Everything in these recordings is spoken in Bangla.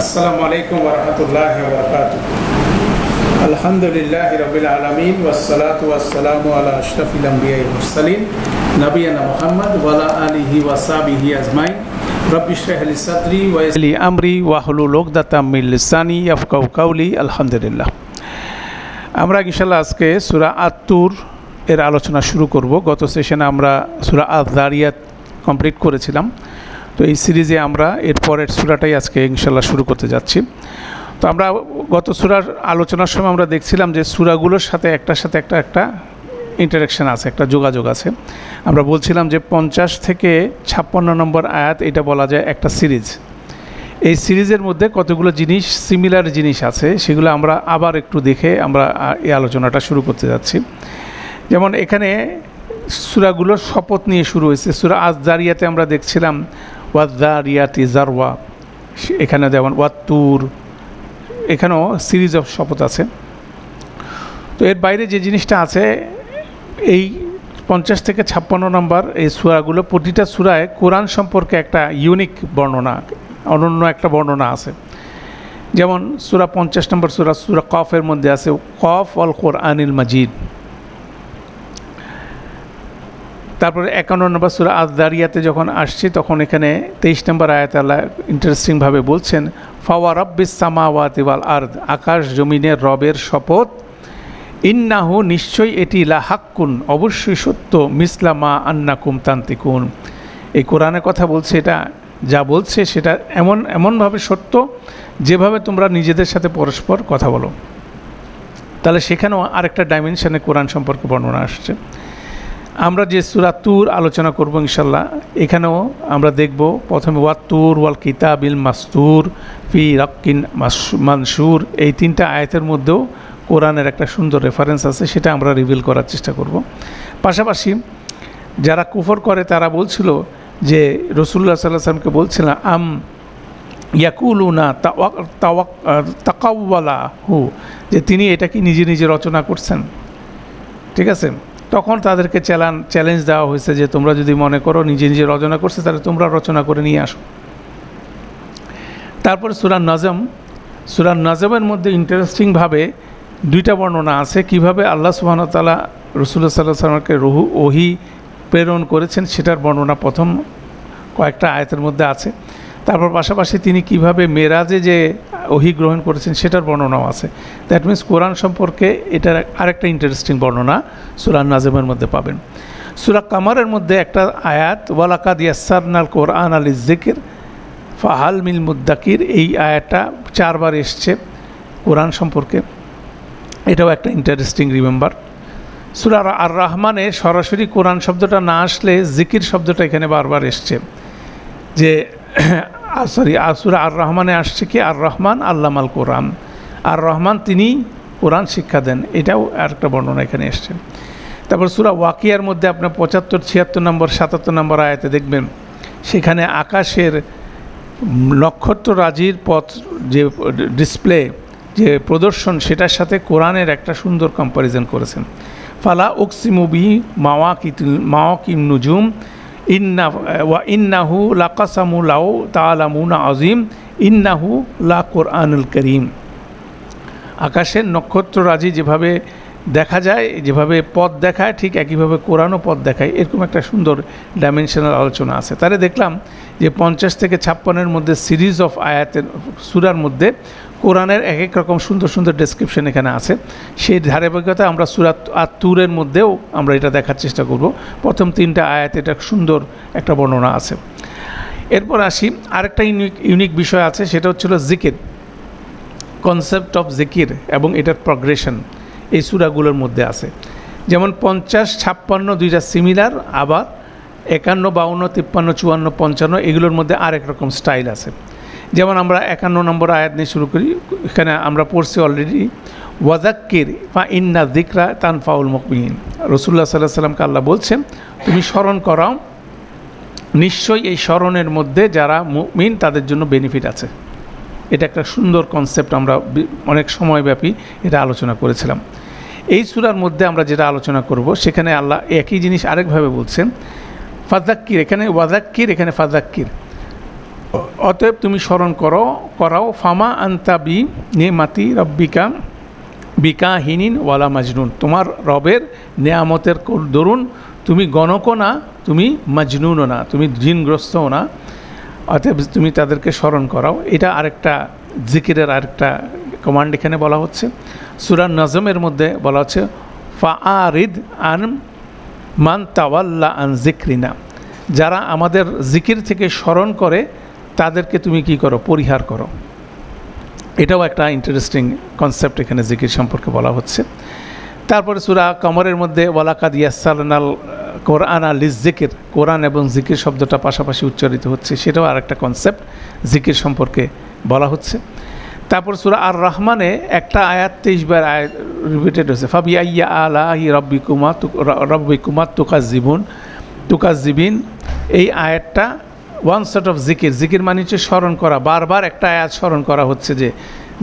আসসালামু আলাইকুম ওয়া রাহমাতুল্লাহি ওয়া বারাকাতুহু। আলহামদুলিল্লাহি রাব্বিল আলামিন ওয়াসসালাতু ওয়াসসালামু আলা আশরাফিল আমবিয়া ওয়াল মুরসালিন নবিয়ানা মুহাম্মদ ওয়া আলা আলিহি ওয়া সাহবিহি আজমাইন। রব্বি ইশরাহ লি সাদরি ওয়া ইয়াসসির লি আমরি ওয়াহলুল উকদাতাম মিন লিসানি ইয়াফকাহু কাওলি। আলহামদুলিল্লাহ। আমরা ইনশাআল্লাহ আজকে সূরা আত-তুর এর আলোচনা শুরু করব। গত সেশনে আমরা সূরা আয-যারিয়াত কমপ্লিট করেছিলাম, তো এই সিরিজে আমরা এর পরের সূরাটাই আজকে ইনশাআল্লাহ শুরু করতে যাচ্ছি। তো আমরা গত সূরার আলোচনার সময় আমরা দেখছিলাম যে সূরাগুলোর সাথে একটার সাথে একটা ইন্টারাকশান আছে, একটা যোগাযোগ আছে। আমরা বলছিলাম যে 50 থেকে 56 নম্বর আয়াত, এটা বলা যায় একটা সিরিজ। এই সিরিজের মধ্যে কতগুলো জিনিস সিমিলার জিনিস আছে, সেগুলো আমরা আবার একটু দেখে আমরা এই আলোচনাটা শুরু করতে যাচ্ছি। যেমন এখানে সূরাগুলোর শপথ নিয়ে শুরু হয়েছে। সূরা আয-যারিয়াতে আমরা দেখছিলাম ওয়ায-যারিয়াতি যারওয়া, এখানে যেমন ওয়াত-তুর, এখানেও সিরিজ অফ শপথ আছে। তো এর বাইরে যে জিনিসটা আছে, এই 50 থেকে 56 নম্বর এই সূরাগুলো, প্রতিটা সূরায় কোরআন সম্পর্কে একটা ইউনিক বর্ণনা, অনন্য একটা বর্ণনা আছে। যেমন সূরা 50 নম্বর সূরা কফের মধ্যে আছে কফ ওয়াল কোরআনিল মাজিদ। তারপরে 51 নম্বর সূরা আয-যারিয়াতে যখন আসছি, তখন এখানে 23 নম্বর আয়াতে আল্লাহ ইন্টারেস্টিংভাবে বলছেন ফাওয়া রাব্বিস সামাওয়াতি ওয়াল আরদ, আকাশ জমিনের রবের শপথ, ইন্নাহু নিশ্চয়ই এটি লা হাক্কুন, অবশ্যই সত্য, মিসলা মা আন্নাকুম তান্তিকুন। এই কোরআনের কথা বলছে, এটা যা বলছে সেটা এমনভাবে সত্য যেভাবে তোমরা নিজেদের সাথে পরস্পর কথা বলো। তাহলে সেখানেও আরেকটা ডাইমেনশনে কোরআন সম্পর্কে বর্ণনা আসছে। আমরা যে সূরা তুর আলোচনা করব ইনশাল্লাহ, এখানেও আমরা দেখব প্রথমে ওয়াত-তুর ওয়াল কিতাবিল মাসতুর ফি রাক্কিন মানশুর, এই 3টা আয়াতের মধ্যেও কোরআনের একটা সুন্দর রেফারেন্স আছে, সেটা আমরা রিভিল করার চেষ্টা করব। পাশাপাশি যারা কুফর করে তারা বলছিল যে রাসূলুল্লাহ সাল্লাল্লাহু আলাইহি ওয়াসাল্লামকে বলছিল আম ইয়াকুলুনা তাকাওয়ালাহু, যে তিনি এটা কি নিজে নিজে রচনা করছেন। ঠিক আছে, তখন তাদেরকে চ্যালেঞ্জ দেওয়া হয়েছে যে তোমরা যদি মনে করো নিজে নিজে রচনা করছে, তাহলে তোমরা রচনা করে নিয়ে আসো। তারপরে সূরা নাজমের মধ্যে ইন্টারেস্টিংভাবে 2টা বর্ণনা আছে, কিভাবে আল্লাহ সুবহানাহু ওয়া তাআলা রাসূলুল্লাহ সাল্লাল্লাহু আলাইহি ওয়াসাল্লামকে ওহী প্রেরণ করেছেন, সেটার বর্ণনা প্রথম কয়েকটা আয়াতের মধ্যে আছে। তারপর পাশাপাশি তিনি কিভাবে মেরাজে যে ওহী গ্রহণ করেছেন সেটার বর্ণনাও আছে। দ্যাট মিনস কোরআন সম্পর্কে এটার আরেকটা ইন্টারেস্টিং বর্ণনা সূরা নাজমের মধ্যে পাবেন। সূরা কামারের মধ্যে একটা আয়াত ওয়ালাকাদ ইয়াসসারনাল কোরআন লিয-যিকর ফাহাল মিল মুদ্দাকির, এই আয়াতটা 4 বার এসছে কোরআন সম্পর্কে, এটাও একটা ইন্টারেস্টিং রিমেম্বার। সূরা আর রহমানে সরাসরি কোরআন শব্দটা না আসলে জিকির শব্দটা এখানে বারবার এসছে, যে সূরা আর রহমানে আসছে কি আর রহমান আল্লামাল কোরআন, আর রহমান তিনি কোরআন শিক্ষা দেন, এটাও আরেকটা বর্ণনা এখানে এসছে। তারপর সূরা ওয়াকিয়ার মধ্যে আপনার 75, 76 নম্বর, 77 নম্বর আয়াতে দেখবেন, সেখানে আকাশের নক্ষত্ররাজির পথ যে ডিসপ্লে, যে প্রদর্শন, সেটার সাথে কোরআনের একটা সুন্দর কম্প্যারিজন করেছেন। ফালা উকসিমু বিহি মাওয়াকিন নুজুম ইন্নাহু লাকাসামু লাউ তাআলামুনা আযীম ইন্নাহু লা কোরআনুল কারীম। আকাশের নক্ষত্ররাজি যেভাবে দেখা যায়, যেভাবে পথ দেখায়, ঠিক একইভাবে কোরআনও পথ দেখায়, এরকম একটা সুন্দর ডাইমেনশনাল আলোচনা আছে। তাহলে দেখলাম যে 50 থেকে 56-এর মধ্যে সিরিজ অফ আয়াতের সূরার মধ্যে কোরআনের এক রকম সুন্দর সুন্দর ডেসক্রিপশন এখানে আছে। সেই ধারাবাহিকতা আমরা সূরা আত-তুরের মধ্যেও আমরা এটা দেখার চেষ্টা করব। প্রথম 3টা আয়াতে এটা সুন্দর একটা বর্ণনা আছে। এরপর আসি আরেকটা ইউনিক বিষয় আছে, সেটা হচ্ছিল জিকির, কনসেপ্ট অফ জিকির এবং এটার প্রগ্রেশন এই সূরাগুলোর মধ্যে আছে। যেমন 50, 56 দুইটা সিমিলার, আবার 51, 52, 53, 54, 55 এগুলোর মধ্যে আরেক রকম স্টাইল আছে। যেমন আমরা 51 নম্বর আয়াত নিয়ে শুরু করি, এখানে আমরা পড়ছি অলরেডি ওয়াযাক্কির ফা ইন্না যিকরা তানফাউল মুমিনিন। রাসূলুল্লাহ সাল্লাল্লাহু আলাইহি ওয়াসাল্লামকে আল্লাহ বলছেন তুমি স্মরণ করাও, নিশ্চয়ই এই স্মরণের মধ্যে যারা মুমিন তাদের জন্য বেনিফিট আছে। এটা একটা সুন্দর কনসেপ্ট, আমরা অনেক সময়ব্যাপী এটা আলোচনা করেছিলাম। এই সূরার মধ্যে আমরা যেটা আলোচনা করব, সেখানে আল্লাহ একই জিনিস আরেকভাবে বলছেন, ফাযাক্কির, এখানে ওয়াযাক্কির, এখানে ফাযাক্কির। অতএব তুমি স্মরণ করাও ফামা আন্তা বি নেমাতি রব্বিকা বিকাহিনীন ওয়ালা মাজনুন, তোমার রবের নেয়ামতের দরুন তুমি গণকও না, তুমি মাজনুনও না, তুমি জিনগ্রস্তও না, অতএব তুমি তাদেরকে স্মরণ করাও। এটা আরেকটা জিকিরের আরেকটা কমান্ড এখানে বলা হচ্ছে। সূরা নজমের মধ্যে বলা হচ্ছে ফাআরিদ আন মান তাওয়াল্লা আন যিকরিনা, যারা আমাদের জিকির থেকে স্মরণ করে তাদেরকে তুমি কি করো, পরিহার করো। এটাও একটা ইন্টারেস্টিং কনসেপ্ট এখানে জিকির সম্পর্কে বলা হচ্ছে। তারপরে সূরা কমরের মধ্যে ওয়ালাকাদ ইয়াসসারনাল কোরআন লিযযিকির, কোরআন এবং জিকির শব্দটা পাশাপাশি উচ্চারিত হচ্ছে, সেটাও আরেকটা কনসেপ্ট জিকির সম্পর্কে বলা হচ্ছে। তারপর সূরা আর রহমানে একটা আয়াত 23 বার আয়াত রিপিটেড হয়েছে, ফাবিআইয়ি আলাহি রাব্বিকুমা তুকাজ্জিবিন। এই আয়াতটা ওয়ান সেট অফ জিকির মানে হচ্ছে স্মরণ করা, বারবার একটা আয়াত স্মরণ করা হচ্ছে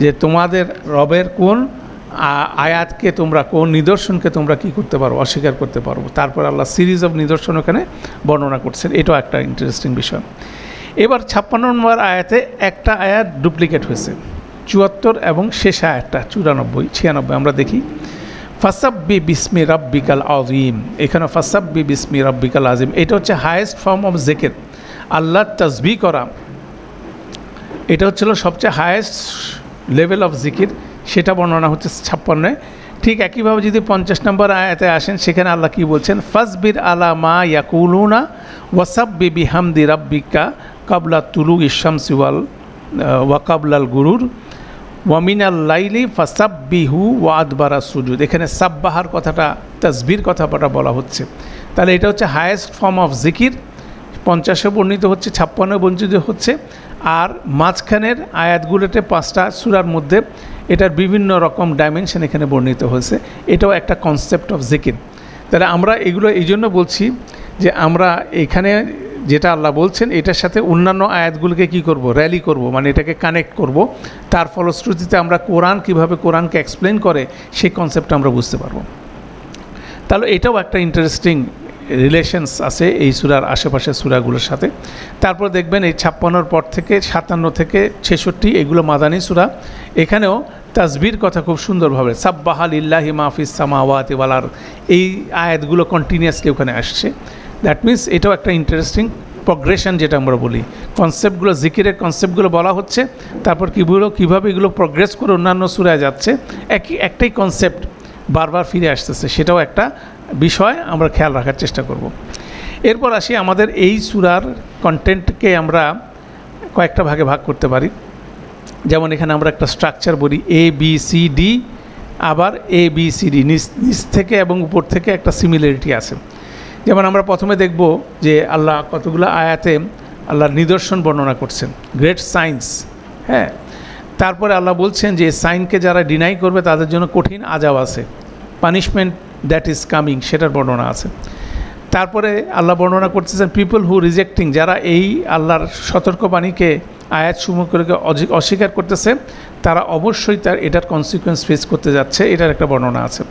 যে তোমাদের রবের কোন আয়াতকে তোমরা, কোন নিদর্শনকে তোমরা কি করতে পারো, অস্বীকার করতে পারবো। তারপর আল্লাহ সিরিজ অফ নিদর্শন ওখানে বর্ণনা করছেন, এটাও একটা ইন্টারেস্টিং বিষয়। এবার 56 নম্বর আয়াতে একটা আয়াত ডুপ্লিকেট হয়েছে, 74 এবং শেষ আয়াতটা 94, 96 আমরা দেখি ফাসাব্বি বিসমি রাব্বিকাল আযীম। এখানে ফাসাব্বি বিসমি রাব্বিকাল আযীম, এটা হচ্ছে হায়েস্ট ফর্ম অফ জিকির, আল্লাহর তাসবিহ করা, এটা হচ্ছিল সবচেয়ে হায়েস্ট লেভেল অফ জিকির, সেটা বর্ণনা হচ্ছে 56। ঠিক একইভাবে যদি 50 নম্বর আয়াতে আসেন, সেখানে আল্লাহ কি বলছেন, ফাসবির আলা মা ইয়াকুলুনা ওয়াসাব্বি বিহামদি রাব্বিকা কাবলা তুলুইশ শামসি ওয়া কাবলাল গুরুর ওয়ামিনাল লাইলি ফাসাব্বিহু ওয়া আদবারা সুজুদ। এখানে সাব্বাহার কথাটা, তাসবির কথাটা বলা হচ্ছে। তাহলে এটা হচ্ছে হায়েস্ট ফর্ম অফ জিকির, 50 বর্ণিত হচ্ছে, 56 বর্ণিত হচ্ছে। আর মাঝখানের আয়াতগুলোতে 5টা সূরার মধ্যে এটার বিভিন্ন রকম ডাইমেনশন এখানে বর্ণিত হয়েছে, এটাও একটা কনসেপ্ট অফ জিকির। তাহলে আমরা এগুলো এই জন্য বলছি যে আমরা এখানে যেটা আল্লাহ বলছেন এটার সাথে অন্যান্য আয়াতগুলোকে কি করব, র্যালি করব, মানে এটাকে কানেক্ট করব। তার ফলশ্রুতিতে আমরা কোরআন কীভাবে কোরআনকে এক্সপ্লেন করে সেই কনসেপ্টটা আমরা বুঝতে পারবো। তাহলে এটাও একটা ইন্টারেস্টিং রিলেশনস আছে এই সূরার আশেপাশের সূরাগুলোর সাথে। তারপর দেখবেন এই 56 পর থেকে 57 থেকে 66 এগুলো মাদানী সূরা, এখানেও তাসবির কথা খুব সুন্দরভাবে সাব্বাহা লিল্লাহি মা ফিস সামাওয়াতি ওয়াল আরদ, এই আয়াতগুলো কন্টিনিউয়াসলি ওখানে আসছে। দ্যাট মিনস এটাও একটা ইন্টারেস্টিং প্রগ্রেশন, যেটা আমরা বলি কনসেপ্টগুলো, জিকিরের কনসেপ্টগুলো বলা হচ্ছে, তারপর কীভাবে এগুলো প্রগ্রেস করে অন্যান্য সূরায় যাচ্ছে, একটাই কনসেপ্ট বারবার ফিরে আসতেছে, সেটাও একটা বিষয় আমরা খেয়াল রাখার চেষ্টা করব। এরপর আসি, আমাদের এই সূরার কন্টেন্টকে আমরা কয়েকটা ভাগে ভাগ করতে পারি। যেমন এখানে আমরা একটা স্ট্রাকচার বলি ABCD, আবার ABCD নিচ থেকে এবং উপর থেকে একটা সিমিলারিটি আছে। যেমন আমরা প্রথমে দেখব যে আল্লাহ কতগুলো আয়াতে আল্লাহর নিদর্শন বর্ণনা করছেন, গ্রেট সাইন্স। হ্যাঁ, তারপরে আল্লাহ বলছেন যে সাইনকে যারা ডিনাই করবে তাদের জন্য কঠিন আযাব আছে, পানিশমেন্ট দ্যাট ইজ কামিং, সেটার বর্ণনা আছে। তারপরে আল্লাহ বর্ণনা করতেছেন পিপল হু রিজেক্টিং, যারা এই আল্লাহর সতর্কবাণীকে আয়াতসমূহকে অস্বীকার করতেছে, তারা অবশ্যই এটার কনসিকুয়েন্স ফেস করতে যাচ্ছে, এটার একটা বর্ণনা আছে।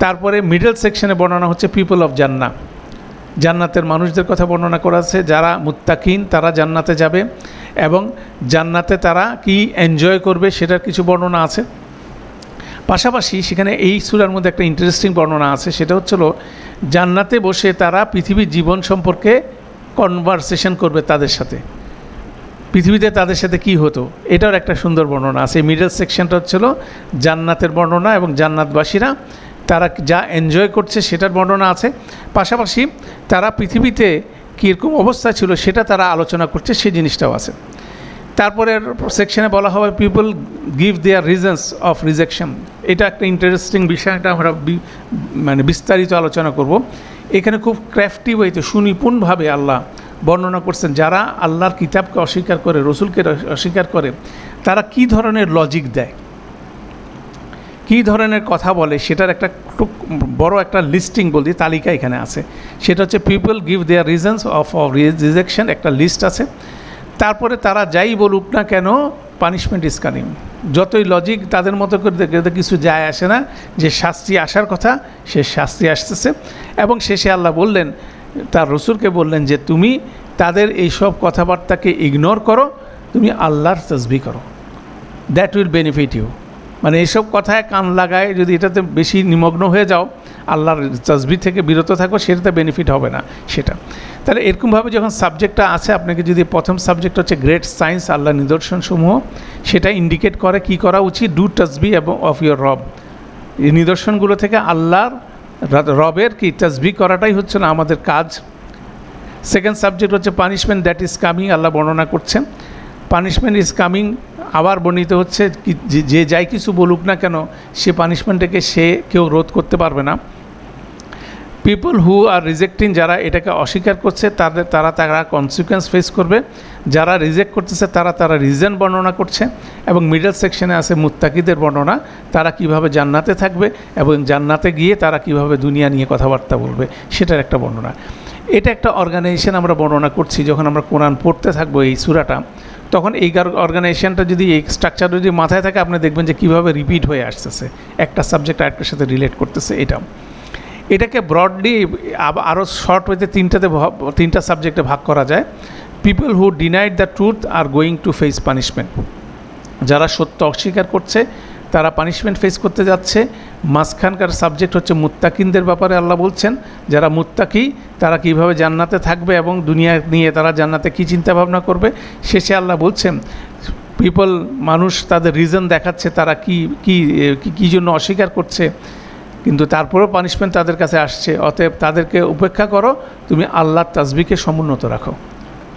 তারপরে মিডল সেকশনে বর্ণনা হচ্ছে পিপল অফ জান্নাহ, জান্নাতের মানুষদের কথা বর্ণনা করা আছে, যারা মুত্তাকিন তারা জান্নাতে যাবে এবং জান্নাতে তারা কি এনজয় করবে সেটার কিছু বর্ণনা আছে। পাশাপাশি সেখানে এই সূরার মধ্যে একটা ইন্টারেস্টিং বর্ণনা আছে, সেটা হচ্ছিল জান্নাতে বসে তারা পৃথিবীর জীবন সম্পর্কে কনভারসেশন করবে তাদের সাথে, পৃথিবীতে তাদের সাথে কি হতো, এটার একটা সুন্দর বর্ণনা আছে। মিডল সেকশনটা হচ্ছিল জান্নাতের বর্ণনা এবং জান্নাতবাসীরা তারা যা এনজয় করছে সেটার বর্ণনা আছে। পাশাপাশি তারা পৃথিবীতে কীরকম অবস্থা ছিল সেটা তারা আলোচনা করছে, সেই জিনিসটাও আছে। তারপরের সেকশনে বলা হবে people give there reasons of rejection, এটা একটা ইন্টারেস্টিং বিষয়টা আমরা মানে বিস্তারিত আলোচনা করব। এখানে খুব ক্র্যাফটি ওয়েতে সুনিপুণভাবে আল্লাহ বর্ণনা করছেন যারা আল্লাহর কিতাবকে অস্বীকার করে, রসুলকে অস্বীকার করে, তারা কি ধরনের লজিক দেয়, কী ধরনের কথা বলে, সেটার একটা বড় একটা লিস্টিং বলতে তালিকা এখানে আছে। সেটা হচ্ছে people give there reasons of rejection, একটা লিস্ট আছে। তারপরে তারা যাই বলুক না কেন পানিশমেন্ট ইজ কামিং, যতই লজিক তাদের মতো করে দেখে কিছু যায় আসে না, যে শাস্তি আসার কথা সে শাস্তি আসতেছে। এবং শেষে আল্লাহ বললেন, তার রসুলকে বললেন যে তুমি তাদের এইসব কথাবার্তাকে ইগনোর করো, তুমি আল্লাহর তাসবিহ করো, দ্যাট উইল বেনিফিট ইউ। মানে এইসব কথায় কান লাগায় যদি এটাতে বেশি নিমগ্ন হয়ে যাও, আল্লাহর তাসবিহ থেকে বিরত থাকো, সেটাতে বেনিফিট হবে না সেটা। তাহলে এরকমভাবে যখন সাবজেক্টটা আছে, আপনাকে যদি প্রথম সাবজেক্ট হচ্ছে গ্রেট সায়েন্স, আল্লাহর নিদর্শনসমূহ, সেটা ইন্ডিকেট করে কি করা উচিত, ডু তাসবিহ এবং অফ ইউর রব। এই নিদর্শনগুলো থেকে আল্লাহর রবের কি তাসবিহ করাটাই হচ্ছে না আমাদের কাজ। সেকেন্ড সাবজেক্ট হচ্ছে পানিশমেন্ট দ্যাট ইজ কামিং, আল্লাহ বর্ণনা করছেন পানিশমেন্ট ইজ কামিং। আবার বর্ণিত হচ্ছে যে যাই কিছু বলুক না কেন, সে পানিশমেন্টটাকে কেউ রোধ করতে পারবে না। পিপল হু আর রিজেক্টিং, যারা এটাকে অস্বীকার করছে তারা কনসিকুয়েন্স ফেস করবে। যারা রিজেক্ট করতেছে তারা রিজন বর্ণনা করছে। এবং মিডল সেকশনে আছে মুত্তাকিদের বর্ণনা, তারা কিভাবে জান্নাতে থাকবে এবং জান্নাতে গিয়ে তারা কিভাবে দুনিয়া নিয়ে কথাবার্তা বলবে, সেটার একটা বর্ণনা। এটা একটা অর্গানাইজেশন আমরা বর্ণনা করছি। যখন আমরা কোরআন পড়তে থাকবো এই সূরাটা, তখন এই অর্গানাইজেশনটা যদি, এই স্ট্রাকচার যদি মাথায় থাকে, আপনি দেখবেন যে কীভাবে রিপিট হয়ে আসতেছে, একটা সাবজেক্ট আরেকটার সাথে রিলেট করতেছে। এটাকে ব্রডলি আরও শর্ট হইতে তিনটা সাবজেক্টে ভাগ করা যায়। People who denied the truth are going to face punishment, যারা সত্য অস্বীকার করছে তারা পানিশমেন্ট ফেস করতে যাচ্ছে। মাঝখানকার সাবজেক্ট হচ্ছে মুত্তাকিনদের ব্যাপারে আল্লাহ বলছেন, যারা মুত্তাকি তারা কিভাবে জান্নাতে থাকবে এবং দুনিয়া নিয়ে তারা জান্নাতে কী চিন্তাভাবনা করবে। শেষে আল্লাহ বলছেন পিপল, মানুষ তাদের রিজন দেখাচ্ছে তারা কী জন্য অস্বীকার করছে, কিন্তু তারপরেও পানিশমেন্ট তাদের কাছে আসছে। অতএব তাদেরকে উপেক্ষা করো, তুমি আল্লাহর তাসবিহকে সমুন্নত রাখো।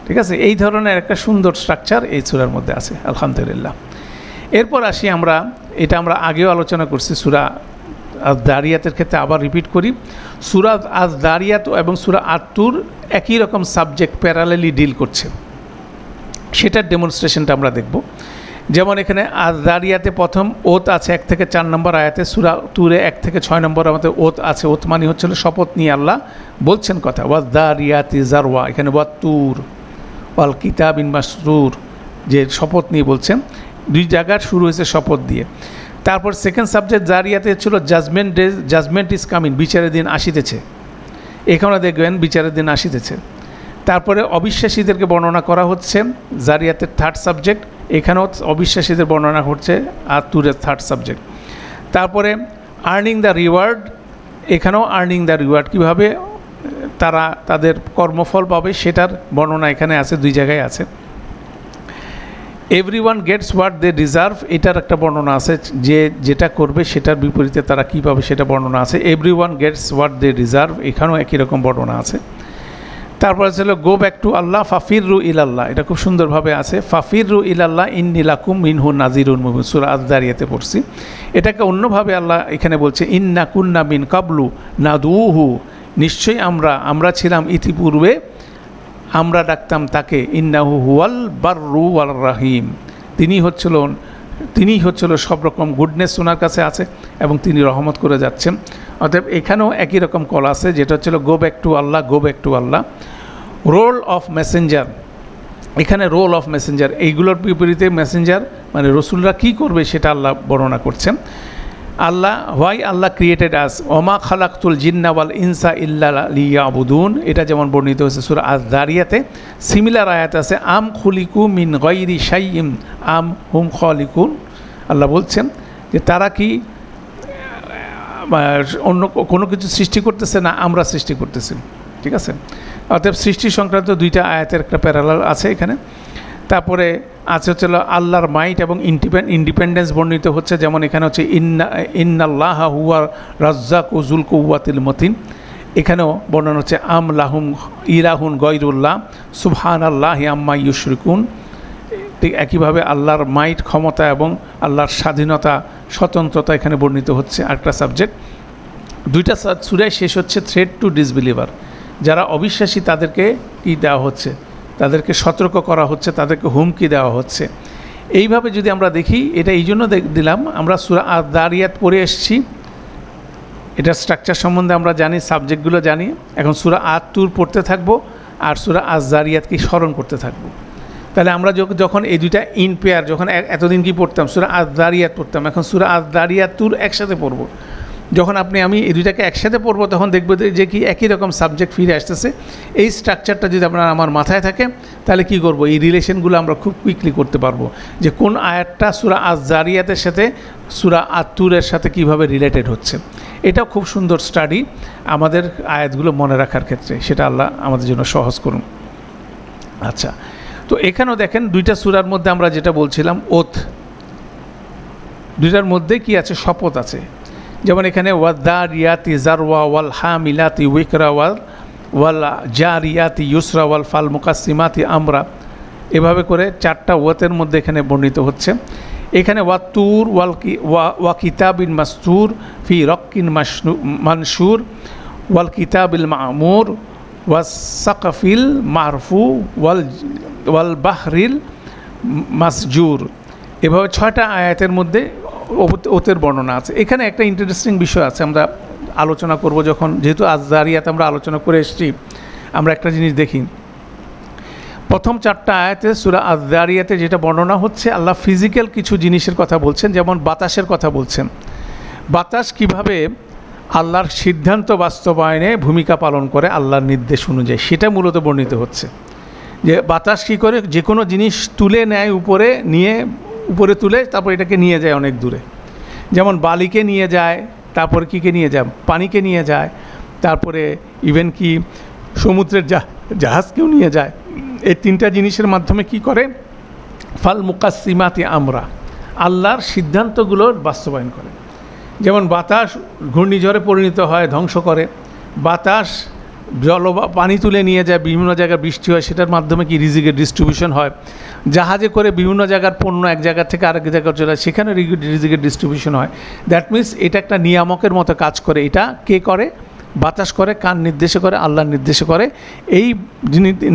ঠিক আছে, এই ধরনের একটা সুন্দর স্ট্রাকচার এই সূরার মধ্যে আছে, আলহামদুলিল্লাহ। এরপর আসি আমরা, এটা আমরা আগেও আলোচনা করছি সূরা আয-যারিয়াতের ক্ষেত্রে, আবার রিপিট করি। সূরা আয-যারিয়াত এবং সূরা আত-তুর একই রকম সাবজেক্ট প্যারালেলি ডিল করছে, সেটার ডেমনস্ট্রেশনটা আমরা দেখব। যেমন এখানে আয-যারিয়াতে প্রথম ওত আছে 1 থেকে 4 নম্বর আয়াতে, সূরা তুরে 1 থেকে 6 নম্বর আমাদের ওত আছে। ওত মানে হচ্ছিল শপথ নিয়ে আল্লাহ বলছেন কথা, ওয়ায-যারিয়াতি যারওয়া, এখানে ওয়াত-তুর ওয়াল কিতাবিন মাসতুর, যে শপথ নিয়ে বলছেন। দুই জায়গার শুরু হয়েছে শপথ দিয়ে। তারপর সেকেন্ড সাবজেক্ট জারিয়াতে ছিল জাজমেন্ট ইজ কামিং, বিচারের দিন আসিতেছে। এখানে দেখবেন বিচারের দিন আসিতেছে। তারপরে অবিশ্বাসীদেরকে বর্ণনা করা হচ্ছে, জারিয়াতের থার্ড সাবজেক্ট। এখানেও অবিশ্বাসীদের বর্ণনা হচ্ছে আর তুরের থার্ড সাবজেক্ট। তারপরে আর্নিং দ্য রিওয়ার্ড, এখানেও আর্নিং দ্য রিওয়ার্ড, কীভাবে তারা তাদের কর্মফল পাবে সেটার বর্ণনা এখানে আছে, দুই জায়গায় আছে। Everyone gets what they deserve, এটার একটা বর্ণনা আছে, যেটা করবে সেটার বিপরীতে তারা কী পাবে সেটা বর্ণনা আছে। Everyone gets what they deserve, এখানেও একই রকম বর্ণনা আছে। তারপরে ছিল গো ব্যাক টু আল্লাহ, ফাফিররু ইলাল্লাহ, এটা খুব সুন্দরভাবে আছে। ফাফিররু ইলাল্লাহ ইন্নী লাকুম মিনহু নাযিরুন মুবিন, সূরা আয-যারিয়াতে পড়ছি। এটাকে অন্যভাবে আল্লাহ এখানে বলছে, ইন্না কুন্না মিন কাবলু নাদউহু, নিশ্চয়ই আমরা ছিলাম ইতিপূর্বে, আমরা ডাকতাম তাকে, ইন্নাহু হুয়াল বাররু ওয়াল রাহিম, তিনি হচ্ছিল সব রকম গুডনেস ওনার কাছে আছে এবং তিনি রহমত করে যাচ্ছেন। অতএব এখানেও একই রকম কল আছে, যেটা হচ্ছিল go back to Allah, go back to Allah. Role of messenger, এখানে রোল অফ মেসেঞ্জার, এইগুলোর বিপরীতে মেসেঞ্জার মানে রসুলরা কী করবে সেটা আল্লাহ বর্ণনা করছেন। আল্লাহ, হোয়াই আল্লাহ ক্রিয়েটেড আস, ওমা খালাকতুল জিন্না ওয়াল ইনসা ইল্লা লিয়াবুদুন, এটা যেমন বর্ণিত হয়েছে সূরা আয-যারিয়াতে। সিমিলার আয়াত আছে, আম খুলিকু মিন গায়রি শাইইন আম হুম খালিকুন, আল্লাহ বলছেন যে তারা কি অন্য কোনো কিছু সৃষ্টি করতেছে না, আমরা সৃষ্টি করতেছি। ঠিক আছে, অতএব সৃষ্টি সংক্রান্ত দুইটা আয়াতের একটা প্যারালাল আছে এখানে। তারপরে আছে হচ্ছে আল্লাহর মাইট এবং ইন্ডিপেন্ডেন্স বর্ণিত হচ্ছে, যেমন এখানে হচ্ছে ইন্নাল্লাহা হুয়া রাজ্জাকু যুল কুওয়াতিল মতিন, এখানেও বর্ণনা হচ্ছে আম লাহুম ইলাহুন গায়রুল্লাহ সুবহানাল্লাহি আম্মা ইউশরিকুন। ঠিক একইভাবে আল্লাহর মাইট, ক্ষমতা এবং আল্লাহর স্বাধীনতা, স্বতন্ত্রতা এখানে বর্ণিত হচ্ছে। আরেকটা সাবজেক্ট, দুইটা সূরায় শেষ হচ্ছে থ্রেট টু ডিসবিলিভার, যারা অবিশ্বাসী তাদেরকে কি দেওয়া হচ্ছে, তাদেরকে সতর্ক করা হচ্ছে, তাদেরকে হুমকি দেওয়া হচ্ছে। এইভাবে যদি আমরা দেখি, এটা এই জন্য দিলাম, আমরা সূরা আয-যারিয়াত পড়ে এসেছি, এটার স্ট্রাকচার সম্বন্ধে আমরা জানি, সাবজেক্টগুলো জানি। এখন সূরা আত-তুর পড়তে থাকবো আর সূরা আয-যারিয়াতকে স্মরণ করতে থাকবো। তাহলে আমরা যখন এই দুইটা ইন পেয়ার, যখন এতদিন কি পড়তাম, সূরা আয-যারিয়াত পড়তাম, এখন সূরা আয-যারিয়াত তুর একসাথে পড়বো। যখন আমি এই দুইটাকে একসাথে পড়বো তখন দেখবো যে কি একই রকম সাবজেক্ট ফিরে আসতেছে। এই স্ট্রাকচারটা যদি আমার মাথায় থাকে তাহলে কি করব, এই রিলেশনগুলো আমরা খুব কুইকলি করতে পারবো যে কোন আয়াতটা সূরা আয-যারিয়াতের সাথে সূরা আত-তুরের সাথে কিভাবে রিলেটেড হচ্ছে। এটাও খুব সুন্দর স্টাডি আমাদের আয়াতগুলো মনে রাখার ক্ষেত্রে, সেটা আল্লাহ আমাদের জন্য সহজ করুন। আচ্ছা, তো এখানেও দেখেন দুইটা সূরার মধ্যে আমরা যেটা বলছিলাম ওথ, দুইটার মধ্যে কি আছে, শপথ আছে। যেমন এখানে ওয়াদ-দারিয়াতি যারওয়া ওয়াল হামিলাতি উইকরা ওয়াল জারিয়াতি ইউসরা ওয়াল ফাল মুকাসসিমাতি আমরা, এভাবে করে চারটা ওয়াতের মধ্যে এখানে বর্ণিত হচ্ছে। এখানে ওয়াত-তুর ওয়া কিতাবিন মাসতুর ফি রক্কিন মানশুর ওয়াল কিতাবিল মা'মুর ওয়াস সাকফিল মারফু ওয়াল বাহরিল মাসজুর, এভাবে 6টা আয়াতের মধ্যে ওতের বর্ণনা আছে। এখানে একটা ইন্টারেস্টিং বিষয় আছে, আমরা আলোচনা করব যখন, যেহেতু আয-যারিয়াত আমরা আলোচনা করে এসেছি, আমরা একটা জিনিস দেখি। প্রথম 4টা আয়াতে সূরা আয-যারিয়াতে যেটা বর্ণনা হচ্ছে, আল্লাহ ফিজিক্যাল কিছু জিনিসের কথা বলছেন, যেমন বাতাসের কথা বলছেন। বাতাস কিভাবে আল্লাহর সিদ্ধান্ত বাস্তবায়নে ভূমিকা পালন করে আল্লাহর নির্দেশ অনুযায়ী, সেটা মূলত বর্ণিত হচ্ছে। যে বাতাস কী করে যে কোনো জিনিস তুলে নেয়, উপরে তুলে তারপর এটাকে নিয়ে যায় অনেক দূরে। যেমন বালিকে নিয়ে যায়, তারপরে কীকে নিয়ে যায়, পানিকে নিয়ে যায়, তারপরে ইভেন কি সমুদ্রের জাহাজকেও নিয়ে যায়। এই 3টা জিনিসের মাধ্যমে কি করে, ফাল মুকাসসিমাতি আমরা, আল্লাহর সিদ্ধান্তগুলোর বাস্তবায়ন করে। যেমন বাতাস ঘূর্ণিঝড়ে পরিণত হয়, ধ্বংস করে। বাতাস পানি তুলে নিয়ে যায়, বিভিন্ন জায়গায় বৃষ্টি হয়, সেটার মাধ্যমে কি রিজিকের ডিস্ট্রিবিউশন হয়। জাহাজে করে বিভিন্ন জায়গার পণ্য এক জায়গা থেকে আরেক জায়গায় চলে যায়, সেখানে রিজিকের ডিস্ট্রিবিউশন হয়। দ্যাট মিনস এটা একটা নিয়ামকের মতো কাজ করে। এটা কে করে, বাতাস করে, কার নির্দেশে করে, আল্লাহর নির্দেশে করে। এই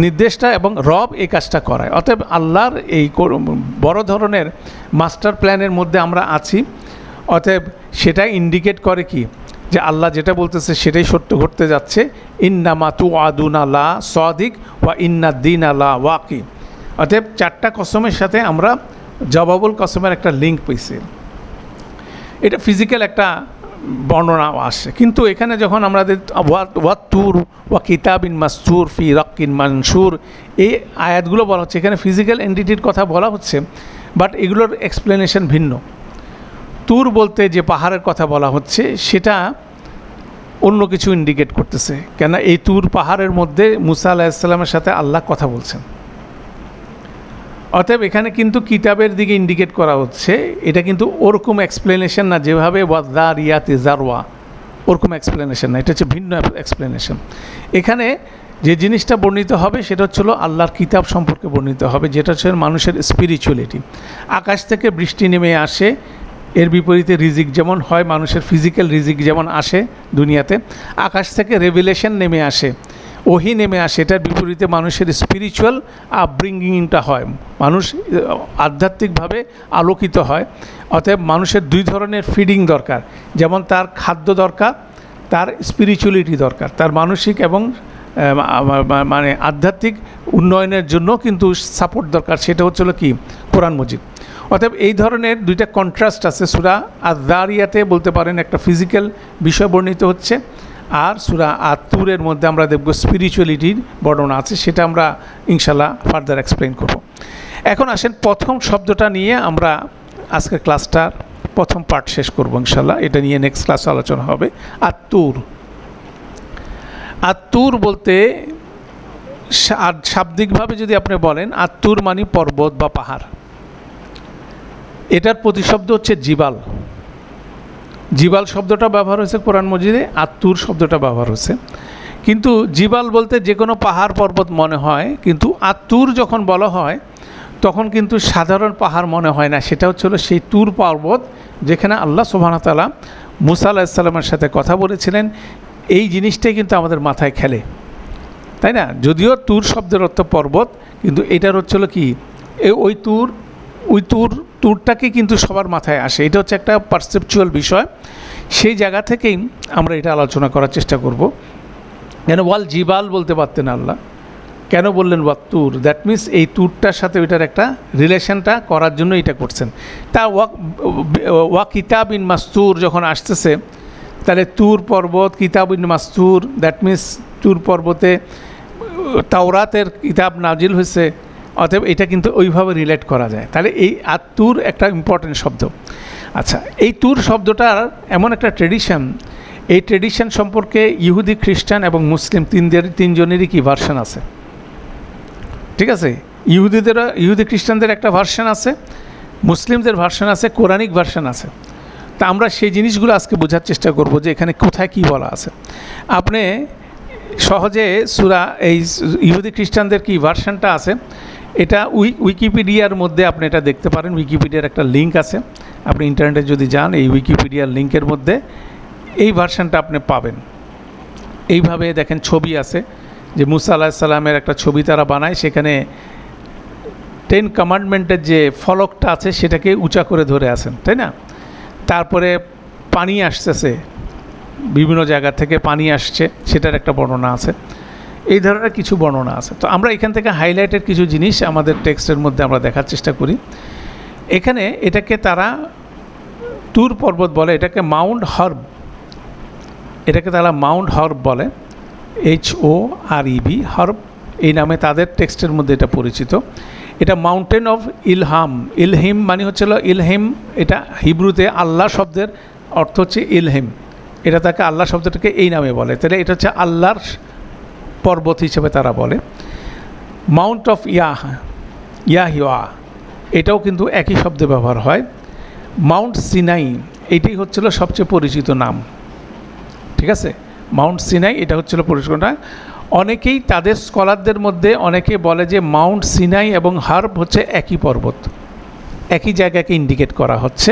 নির্দেশটা এবং রব এই কাজটা করায়। অতএব আল্লাহর এই বড় ধরনের মাস্টার প্ল্যানের মধ্যে আমরা আছি। অতএব সেটা ইন্ডিকেট করে কি, যে আল্লাহ যেটা বলতেছে সেটাই সত্য ঘটতে যাচ্ছে। ইন্নামা তুআদুনা লা সাদিক ওয়া ইন্নাদ-দীনা লা ওয়াকি। অতএব 4টা কসমের সাথে আমরা জবাবুল কসমের একটা লিঙ্ক পেয়েছি। এটা ফিজিক্যাল একটা বর্ণনা আসে, কিন্তু এখানে যখন আমরা ওয়াত-তুর ওয়া কিতাবিন মাসতুর ফি রক্কিন মানশুর, এই আয়াতগুলো বলা হচ্ছে, এখানে ফিজিক্যাল এন্টিটির কথা বলা হচ্ছে, বাট এগুলোর এক্সপ্লেনেশন ভিন্ন। তুর বলতে যে পাহাড়ের কথা বলা হচ্ছে সেটা অন্য কিছু ইন্ডিকেট করতেছে, কেন এই তুর পাহাড়ের মধ্যে মুসা আলাইহিস সালামের সাথে আল্লাহ কথা বলছেন। অতএব এখানে কিন্তু কিতাবের দিকে ইন্ডিকেট করা হচ্ছে। এটা কিন্তু ওরকম এক্সপ্লেনেশন না যেভাবে ওয়াদ-দারিয়াতি যারওয়া, ওরকম এক্সপ্লেনেশন না, এটা হচ্ছে ভিন্ন এক্সপ্লেনেশন। এখানে যে জিনিসটা বর্ণিত হবে সেটা হচ্ছিল আল্লাহর কিতাব সম্পর্কে বর্ণিত হবে, যেটা হচ্ছে মানুষের স্পিরিচুয়ালিটি। আকাশ থেকে বৃষ্টি নেমে আসে, এর বিপরীতে রিজিক যেমন হয়, মানুষের ফিজিক্যাল রিজিক যেমন আসে দুনিয়াতে, আকাশ থেকে রেভিলেশন নেমে আসে, ওহি নেমে আসে, এটার বিপরীতে মানুষের স্পিরিচুয়াল আপব্রিঙ্গিংটা হয়, মানুষ আধ্যাত্মিকভাবে আলোকিত হয়। অতএব মানুষের 2 ধরনের ফিডিং দরকার, যেমন তার খাদ্য দরকার, তার স্পিরিচুয়ালিটি দরকার, তার মানসিক এবং মানে আধ্যাত্মিক উন্নয়নের জন্য কিন্তু সাপোর্ট দরকার। সেটা হচ্ছিল কি, কোরআন মজিদ। অতএব এই ধরনের 2টা কন্ট্রাস্ট আছে। সূরা আয-যারিয়াতে বলতে পারেন একটা ফিজিক্যাল বিষয় বর্ণিত হচ্ছে, আর সূরা আত-তুরের মধ্যে আমরা দেখব স্পিরিচুয়ালিটির বর্ণনা আছে, সেটা আমরা ইনশাল্লাহ ফার্দার এক্সপ্লেইন করব। এখন আসেন প্রথম শব্দটা নিয়ে আমরা আজকের ক্লাসটার প্রথম পার্ট শেষ করব ইনশাল্লাহ। এটা নিয়ে নেক্সট ক্লাসে আলোচনা হবে। আত-তুর, আত-তুর বলতে শাব্দিকভাবে যদি আপনি বলেন, আত-তুর মানে পর্বত বা পাহাড়। এটার প্রতিশব্দ হচ্ছে জিবাল। জিবাল শব্দটা ব্যবহার হয়েছে কোরআন মজিদে, আত-তুর শব্দটা ব্যবহার হয়েছে। কিন্তু জিবাল বলতে যে কোনো পাহাড় পর্বত মনে হয়, কিন্তু আত-তুর যখন বলা হয় তখন কিন্তু সাধারণ পাহাড় মনে হয় না। সেটা হচ্ছিল সেই তুর পর্বত যেখানে আল্লাহ সুবহানাহু ওয়া তাআলা মুসা আলাইহিস সালামের সাথে কথা বলেছিলেন। এই জিনিসটাই কিন্তু আমাদের মাথায় খেলে, তাই না? যদিও তুর শব্দের অর্থ পর্বত, কিন্তু এটার হচ্ছিল কি, ওই তুরটাকে কিন্তু সবার মাথায় আসে। এটা হচ্ছে একটা পারসেপচুয়াল বিষয়। সেই জায়গা থেকেই আমরা এটা আলোচনা করার চেষ্টা করব। কেন ওয়াল জিবাল বলতে পারতেন আল্লাহ, কেন বললেন ওয়াত-তুর? দ্যাট মিনস এই তুরটার সাথে ওইটার একটা রিলেশনটা করার জন্য এটা করছেন। তা ওয়া কিতাবিন মাসতুর যখন আসতেছে, তাহলে তুর পর্বত, কিতাবুন মাসতুর, দ্যাট মিনস তুর পর্বতে তাওরাতের কিতাব নাজিল হয়েছে, অতএব এটা কিন্তু ওইভাবে রিলেট করা যায়। তাহলে এই আর তুর একটা ইম্পর্টেন্ট শব্দ। আচ্ছা, এই তুর শব্দটার এমন একটা ট্রেডিশন, এই ট্রেডিশন সম্পর্কে ইহুদি, খ্রিস্টান এবং মুসলিম তিনজনেরই কি ভার্সন আছে, ঠিক আছে? ইহুদি খ্রিস্টানদের একটা ভার্সন আছে, মুসলিমদের ভার্সন আছে, কোরআনিক ভার্সন আছে। তা আমরা সেই জিনিসগুলো আজকে বোঝার চেষ্টা করব যে এখানে কোথায় কি বলা আছে। আপনি সহজে সূরা এই ইহুদি খ্রিস্টানদের কি ভার্সনটা আছে এটা উইকিপিডিয়ার মধ্যে আপনি এটা দেখতে পারেন। উইকিপিডিয়ার একটা লিঙ্ক আছে, আপনি ইন্টারনেটে যদি যান এই উইকিপিডিয়ার লিঙ্কের মধ্যে এই ভার্সনটা আপনি পাবেন। এইভাবে দেখেন ছবি আছে যে মুসা আলাইহিস সালামের একটা ছবি তারা বানায়, সেখানে 10 কমান্ডমেন্টের যে ফলকটা আছে সেটাকে উঁচা করে ধরে আছেন, তাই না? তারপরে পানি আসতেছে, বিভিন্ন জায়গা থেকে পানি আসছে, সেটার একটা বর্ণনা আছে। এই ধরনের কিছু বর্ণনা আছে। তো আমরা এখান থেকে হাইলাইটের কিছু জিনিস আমাদের টেক্সটের মধ্যে আমরা দেখার চেষ্টা করি। এখানে এটাকে তারা তুর পর্বত বলে, এটাকে মাউন্ট হর্ব, এটাকে তারা মাউন্ট হর্ব বলে, HOREB, হর্ব, এই নামে তাদের টেক্সটের মধ্যে এটা পরিচিত। এটা মাউন্টেন অফ ইলহাম, ইলহিম মানে হচ্ছিল ইলহিম, এটা হিব্রুতে আল্লাহ শব্দের অর্থ হচ্ছে ইলহিম, এটা তাকে আল্লাহ শব্দটাকে এই নামে বলে। তাহলে এটা হচ্ছে আল্লাহর পর্বত হিসেবে তারা বলে। মাউন্ট অফ ইয়াহিয়া, এটাও কিন্তু একই শব্দে ব্যবহার হয়। মাউন্ট সিনাই, এটাই হচ্ছিল সবচেয়ে পরিচিত নাম, ঠিক আছে? মাউন্ট সিনাই এটা হচ্ছিল পরিচিত নাম। অনেকেই তাদের স্কলারদের মধ্যে অনেকে বলে যে মাউন্ট সিনাই এবং হার্ব হচ্ছে একই পর্বত, একই জায়গাকে ইন্ডিকেট করা হচ্ছে।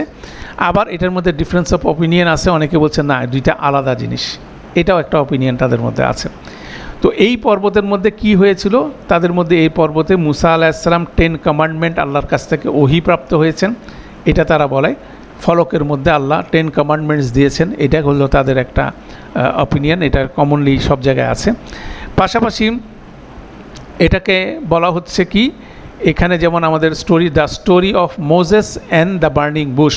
আবার এটার মধ্যে ডিফারেন্স অফ অপিনিয়ন আছে, অনেকে বলছে না দুইটা আলাদা জিনিস, এটাও একটা অপিনিয়ন তাদের মধ্যে আছে। তো এই পর্বতের মধ্যে কি হয়েছিল, তাদের মধ্যে এই পর্বতে মুসা আলাইহিস সালাম 10 কমান্ডমেন্ট আল্লাহর কাছ থেকে ওহীপ্রাপ্ত হয়েছেন, এটা তারা বলে। ফলকের মধ্যে আল্লাহ 10 কমান্ডমেন্টস দিয়েছেন, এটা হলো তাদের একটা অপিনিয়ন, এটা কমনলি সব জায়গায় আছে। পাশাপাশি এটাকে বলা হচ্ছে কি, এখানে যেমন আমাদের story the story of Moses and the burning Bush,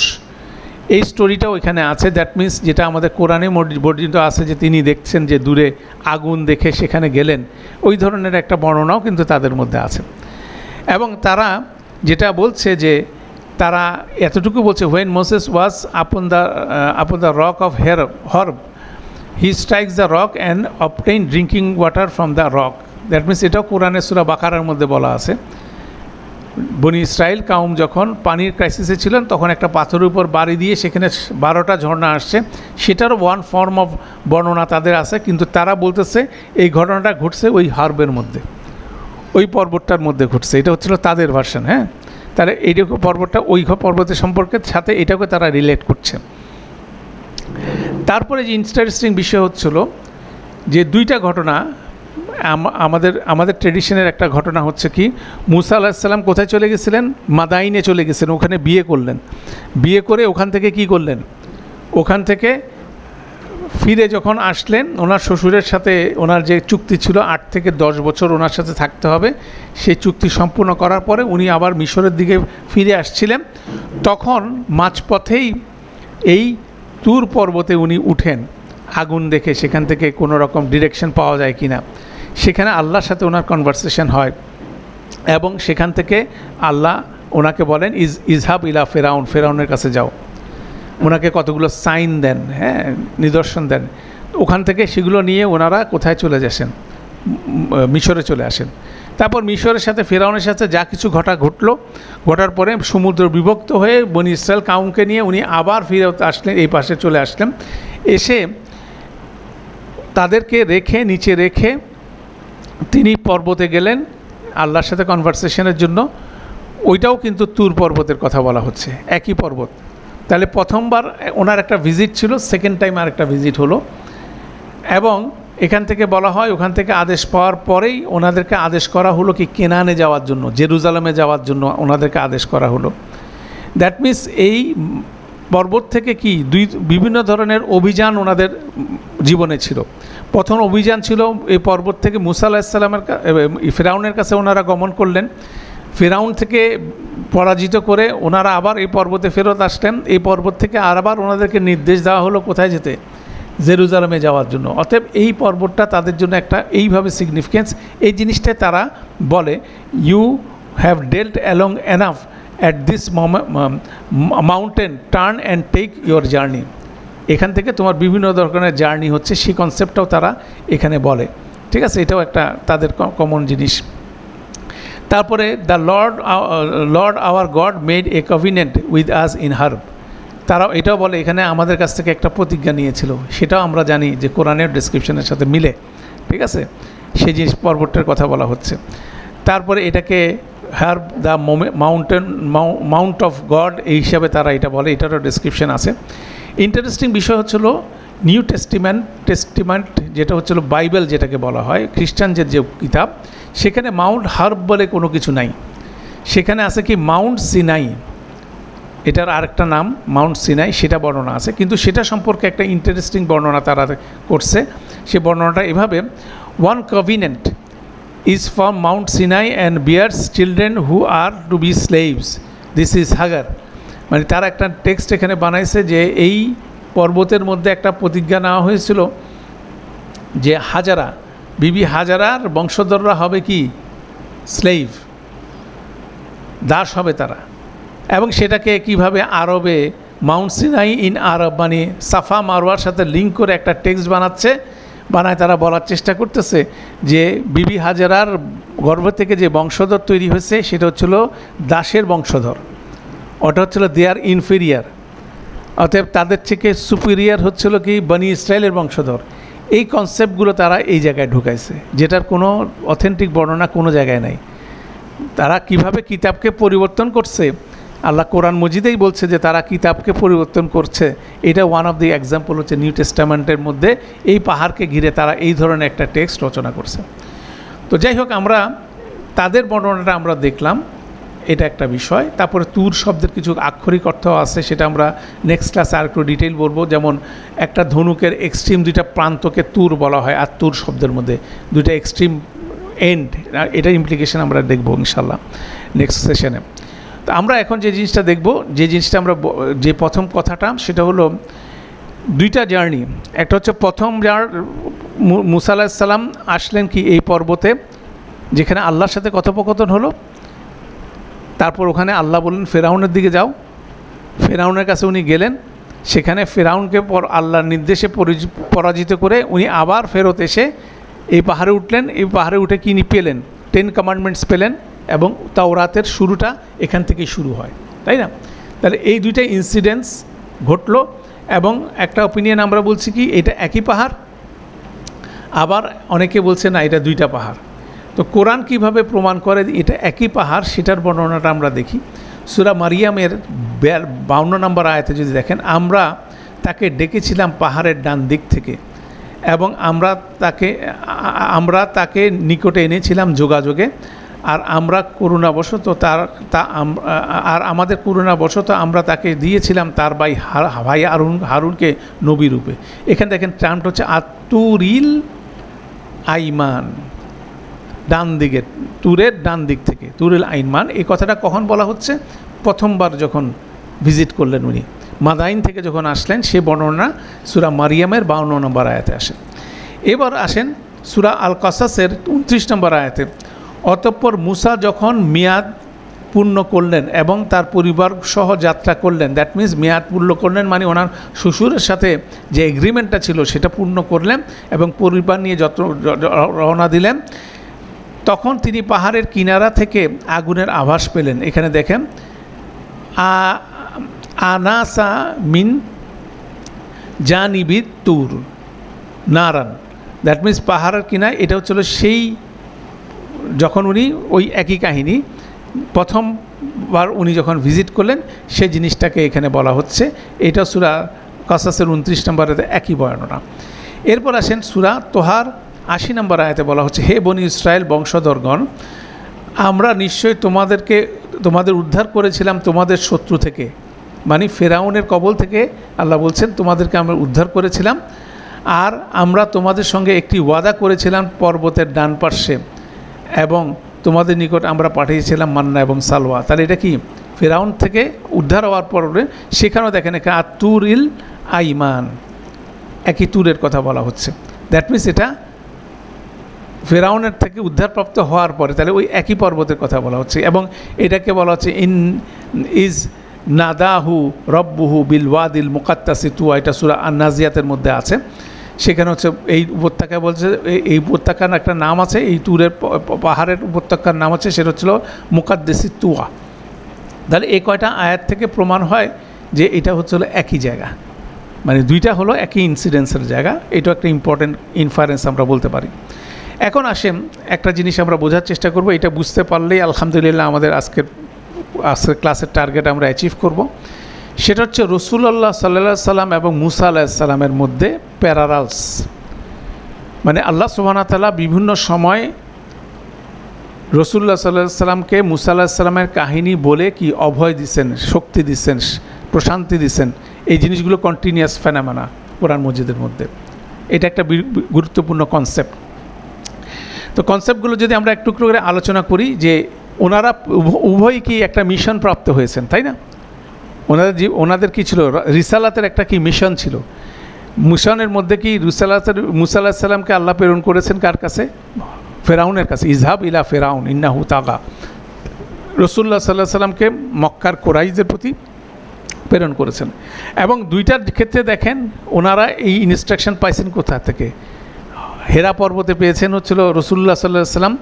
এই স্টোরিটাও এখানে আছে। দ্যাট মিনস যেটা আমাদের কোরআনে বর্ণিত আছে যে তিনি দেখছেন যে দূরে আগুন দেখে সেখানে গেলেন, ওই ধরনের একটা বর্ণনাও কিন্তু তাদের মধ্যে আছে। এবং তারা যেটা বলছে যে তারা এতটুকু বলছে, when Moses was upon the rock of Horeb he strikes the rock and obtain drinking water from the rock. That means এটাও কোরআনে সূরা বাকারার মধ্যে বলা আছে। বনি ইসরাইল কাউম যখন পানির ক্রাইসিসে ছিলেন তখন একটা পাথরের উপর বাড়ি দিয়ে সেখানে 12টা ঝর্ণা আসছে, সেটারও ওয়ান ফর্ম অফ বর্ণনা তাদের আছে। কিন্তু তারা বলতেছে এই ঘটনাটা ঘটছে ওই হার্বের মধ্যে, ওই পর্বতটার মধ্যে ঘটছে, এটা হচ্ছিল তাদের ভার্সন। হ্যাঁ, তাহলে এইরকম পর্বতটা ওই পর্বতের সম্পর্কের সাথে এটাকে তারা রিলেট করছে। তারপরে যে ইন্টারেস্টিং বিষয় হচ্ছিল যে দুইটা ঘটনা, আমাদের ট্রেডিশনের একটা ঘটনা হচ্ছে কি, মুসা আলাইহিস সালাম কোথায় চলে গেছিলেন? মাদাইনে চলে গেছিলেন, ওখানে বিয়ে করলেন। বিয়ে করে ওখান থেকে কি করলেন? ওখান থেকে ফিরে যখন আসলেন, ওনার শ্বশুরের সাথে ওনার যে চুক্তি ছিল 8 থেকে 10 বছর ওনার সাথে থাকতে হবে, সেই চুক্তি সম্পূর্ণ করার পরে উনি আবার মিশরের দিকে ফিরে আসছিলেন। তখন মাঝপথেই এই তুর পর্বতে উনি উঠেন, আগুন দেখে সেখান থেকে কোনো রকম ডিরেকশন পাওয়া যায় কি না। সেখানে আল্লাহর সাথে ওনার কনভারসেশন হয় এবং সেখান থেকে আল্লাহ ওনাকে বলেন ইজহাব ইলা ফেরাউন, ফেরাউনের কাছে যাও। ওনাকে কতগুলো সাইন দেন, হ্যাঁ, নিদর্শন দেন। ওখান থেকে সেগুলো নিয়ে ওনারা কোথায় চলে যাচ্ছেন? মিশরে চলে আসেন। তারপর মিশরের সাথে ফেরাউনের সাথে যা কিছু ঘটার পরে সমুদ্র বিভক্ত হয়ে বনি ইসরায়েল কাউমকে নিয়ে উনি আবার ফিরে আসলেন, এই পাশে চলে আসলেন। এসে তাদেরকে নিচে রেখে তিনি পর্বতে গেলেন আল্লাহর সাথে কনভারসেশনের জন্য। ওইটাও কিন্তু তুর পর্বতের কথা বলা হচ্ছে, একই পর্বত। তাহলে প্রথমবার ওনার একটা ভিজিট ছিল, সেকেন্ড টাইম আর একটা ভিজিট হলো। এবং এখান থেকে বলা হয় ওখান থেকে আদেশ পাওয়ার পরেই ওনাদেরকে আদেশ করা হলো কি কেনানে যাওয়ার জন্য, জেরুজালেমে যাওয়ার জন্য ওনাদেরকে আদেশ করা হলো। দ্যাট মিনস এই পর্বত থেকে কি বিভিন্ন ধরনের অভিযান ওনাদের জীবনে ছিল। প্রথম অভিযান ছিল এই পর্বত থেকে মুসা আলাইহিস সালামের ফেরাউনের কাছে ওনারা গমন করলেন। ফেরাউন থেকে পরাজিত করে ওনারা আবার এই পর্বতে ফেরত আসলেন। এই পর্বত থেকে আবার ওনাদেরকে নির্দেশ দেওয়া হলো কোথায় যেতে? জেরুজালেমে যাওয়ার জন্য। অতএব এই পর্বতটা তাদের জন্য একটা এইভাবে সিগনিফিকেন্স, এই জিনিসটাই তারা বলে you have dwelt along enough at this mountain turn and take your journey. এখান থেকে তোমার বিভিন্ন ধরনের জার্নি হচ্ছে, সেই কনসেপ্টটাও তারা এখানে বলে। ঠিক আছে, এটাও একটা তাদের কমন জিনিস। তারপরে the Lord our God made a covenant with us in Horeb. তারাও এটাও বলে এখানে আমাদের কাছ থেকে একটা প্রতিজ্ঞা নিয়েছিল, সেটাও আমরা জানি যে কোরআনের ডেসক্রিপশনের সাথে মিলে। ঠিক আছে, সেই জিনিস পর্বতটার কথা বলা হচ্ছে। তারপরে এটাকে herb the Mount of god এই হিসাবে তারা এটা বলে, এটারও ডেসক্রিপশন আছে। ইন্টারেস্টিং বিষয় হচ্ছিল নিউ টেস্টিমেন্ট যেটা হচ্ছিল বাইবেল যেটাকে বলা হয়, খ্রিস্টানদের যে কিতাব, সেখানে মাউন্ট হার্ব বলে কোনো কিছু নাই। সেখানে আছে কি মাউন্ট সিনাই, এটার আরেকটা নাম মাউন্ট সিনাই, সেটা বর্ণনা আছে। কিন্তু সেটা সম্পর্কে একটা ইন্টারেস্টিং বর্ণনা তারা করছে। সে বর্ণনাটা এভাবে, one covenant is from Mount Sinai and bears children who are to be slaves, this is Hagar. মানে তারা একটা টেক্সট এখানে বানাইছে যে এই পর্বতের মধ্যে একটা প্রতিজ্ঞা নেওয়া হয়েছিল যে হাজারা, বিবি হাজারার বংশধররা হবে কি স্লেভ, দাস হবে তারা। এবং সেটাকে কিভাবে আরবে মাউন্ট সিনাই ইন আরব মানে সাফা মারওয়ার সাথে লিঙ্ক করে একটা টেক্সট বানায় তারা বলার চেষ্টা করতেছে যে বিবি হাজারার গর্ভ থেকে যে বংশধর তৈরি হয়েছে সেটা হচ্ছিল দাসের বংশধর, ওটা হচ্ছিল দে আর ইনফেরিয়ার, অতএব তাদের থেকে সুপিরিয়ার হচ্ছিল কি বনি ইসরায়েলের বংশধর। এই কনসেপ্টগুলো তারা এই জায়গায় ঢুকাইছে, যেটার কোনো অথেন্টিক বর্ণনা কোনো জায়গায় নাই। তারা কিভাবে কিতাবকে পরিবর্তন করছে, আল্লাহ কোরআন মজিদেই বলছে যে তারা কিতাবকে পরিবর্তন করছে। এটা ওয়ান অফ দি এক্সাম্পল হচ্ছে নিউ টেস্টামেন্টের মধ্যে এই পাহাড়কে ঘিরে তারা এই ধরনের একটা টেক্সট রচনা করছে। তো যাই হোক, আমরা তাদের বর্ণনাটা আমরা দেখলাম, এটা একটা বিষয়। তারপরে তুর শব্দের কিছু আক্ষরিক অর্থ আছে, সেটা আমরা নেক্সট ক্লাসে আর একটু ডিটেইল বলবো। যেমন একটা ধনুকের এক্সট্রিম দুইটা প্রান্তকে তুর বলা হয়, আর তুর শব্দের মধ্যে দুইটা এক্সট্রিম এন্ড, এটা ইমপ্লিকেশন আমরা দেখবো ইনশাল্লাহ নেক্সট সেশনে। তো আমরা এখন যে জিনিসটা দেখব, যে জিনিসটা আমরা যে প্রথম কথাটা, সেটা হলো দুইটা জার্নি। একটা হচ্ছে প্রথম মুসা আলাইহিস সালাম আসলেন কি এই পর্বতে, যেখানে আল্লাহর সাথে কথোপকথন হলো। তারপর ওখানে আল্লাহ বললেন ফেরাউনের দিকে যাও, ফেরাউনের কাছে উনি গেলেন। সেখানে ফেরাউনকে আল্লাহর নির্দেশে পরাজিত করে উনি আবার ফেরত এসে এই পাহাড়ে উঠলেন। এই পাহাড়ে উঠে কি পেলেন? 10 কমান্ডমেন্টস পেলেন, এবং তাওরাতের শুরুটা এখান থেকেই শুরু হয়, তাই না? তাহলে এই দুইটা ইনসিডেন্টস ঘটলো। এবং একটা অপিনিয়ন আমরা বলছি কি এটা একই পাহাড়, আবার অনেকে বলছে না এটা দুইটা পাহাড়। তো কোরআন কিভাবে প্রমাণ করে এটা একই পাহাড়, সেটার বর্ণনাটা আমরা দেখি। সূরা মারিয়ামের 52 নম্বর আয়াতে যদি দেখেন, আমরা তাকে ডেকেছিলাম পাহাড়ের ডান দিক থেকে, এবং আমরা তাকে নিকটে এনেছিলাম যোগাযোগে, আর আমরা করুণাবশত আমাদের করুণাবশত আমরা তাকে দিয়েছিলাম তার ভাই হারুনকে নবী রূপে। এখানে দেখেন টার্মটা হচ্ছে আতুরিল আইমান, ডান দিকে, তুরের ডান দিক থেকে, তুরিল আইমান। এই কথাটা কখন বলা হচ্ছে? প্রথমবার যখন ভিজিট করলেন উনি, মাদাইন থেকে যখন আসলেন, সে বর্ণনা সূরা মারিয়ামের 52 নম্বর আয়াতে আসে। এবার আসেন সূরা আল কাসাসের 29 নম্বর আয়াতে। অতঃপর মুসা যখন মেয়াদ পূর্ণ করলেন এবং তার পরিবার সহ যাত্রা করলেন, দ্যাট মিনস মেয়াদ পূর্ণ করলেন মানে ওনার শ্বশুরের সাথে যে এগ্রিমেন্টটা ছিল সেটা পূর্ণ করলেন এবং পরিবার নিয়ে রওনা দিলেন। তখন তিনি পাহাড়ের কিনারা থেকে আগুনের আভাস পেলেন। এখানে দেখেন আনাসা মিন জানিবিত তুর নারান, দ্যাট মিনস পাহাড়ের কিনায়। এটা হচ্ছিল সেই যখন উনি ওই একই কাহিনী প্রথমবার উনি যখন ভিজিট করলেন, সেই জিনিসটাকে এখানে বলা হচ্ছে। এটা সূরা কাসাসের 29 নম্বরে একই বর্ণনা। এরপর আসেন সূরা তোহার 80 নম্বর আয়াতে বলা হচ্ছে, হে বনি ইসরায়েল বংশধরগণ, আমরা নিশ্চয়ই তোমাদের উদ্ধার করেছিলাম তোমাদের শত্রু থেকে, মানে ফেরাউনের কবল থেকে। আল্লাহ বলছেন তোমাদেরকে আমরা উদ্ধার করেছিলাম, আর আমরা তোমাদের সঙ্গে একটি ওয়াদা করেছিলাম পর্বতের ডান পার্শ্বে, এবং তোমাদের নিকট আমরা পাঠিয়েছিলাম মান্না এবং সালওয়া। তাহলে এটা কি ফেরাউন থেকে উদ্ধার হওয়ার পরে সেখানেও দেখেন এখানে আতুরিল আইমান, একই তুরের কথা বলা হচ্ছে। দ্যাট মিনস এটা ফেরাউনের থেকে উদ্ধারপ্রাপ্ত হওয়ার পরে তাহলে ওই একই পর্বতের কথা বলা হচ্ছে। এবং এটাকে বলা হচ্ছে ইজ নাদাহু রব্বুহু বিল ওয়াদিল মুকাত্তাসি তুয়া, এটা সূরা আন-নাজিয়াতের মধ্যে আছে। সেখানে হচ্ছে এই উপত্যকা বলছে, এই উপত্যকার একটা নাম আছে, এই তুরের পাহাড়ের উপত্যকার নাম হচ্ছে, সেটা হচ্ছিল মুকাদ্দেসি তুয়া। তাহলে এই কয়টা আয়াত থেকে প্রমাণ হয় যে এটা হচ্ছিল একই জায়গা, মানে দুইটা হলো একই ইনসিডেন্সের জায়গা। এটা একটা ইম্পর্টেন্ট ইনফারেন্স আমরা বলতে পারি। এখন আসেন একটা জিনিস আমরা বোঝার চেষ্টা করব, এটা বুঝতে পারলেই আলহামদুলিল্লাহ আমাদের আজকের ক্লাসের টার্গেট আমরা অ্যাচিভ করব। সেটা হচ্ছে রাসূলুল্লাহ সাল্লাল্লাহু আলাইহি সাল্লাম এবং মুসা আলাইহিস সালামের মধ্যে প্যারালালস, মানে আল্লাহ সুবহানাহু ওয়া তাআলা বিভিন্ন সময় রাসূলুল্লাহ সাল্লাল্লাহু আলাইহি সাল্লামকে মুসা আলাইহিস সালামের কাহিনী বলে কি অভয় দিচ্ছেন, শক্তি দিচ্ছেন, প্রশান্তি দিচ্ছেন। এই জিনিসগুলো কন্টিনিউয়াস ফেনোমেনা কোরআন মজিদের মধ্যে। এটা একটা গুরুত্বপূর্ণ কনসেপ্ট। তো কনসেপ্টগুলো যদি আমরা একটু করে আলোচনা করি, যে ওনারা উভয়ই কি একটা মিশন প্রাপ্ত হয়েছেন, তাই না? ওনাদের কি ছিল? রিসালাতের একটা কি মিশন ছিল। মিশনের মধ্যে কি মুসা আলাইহিস সালামকে আল্লাহ প্রেরণ করেছেন কার কাছে? ফেরাউনের কাছে। ইজহাব ইলা ফেরাউন ইন্নাহু তাগা। রাসূলুল্লাহ সাল্লাল্লাহু আলাইহি সাল্লামকে মক্কার কুরাইশদের প্রতি প্রেরণ করেছেন। এবং দুইটার ক্ষেত্রে দেখেন ওনারা এই ইনস্ট্রাকশন পাইছেন কোথা থেকে? হেরা পর্বতে পেয়েছেন হচ্ছিল রাসূলুল্লাহ সাল্লাল্লাহু আলাইহি সাল্লাম,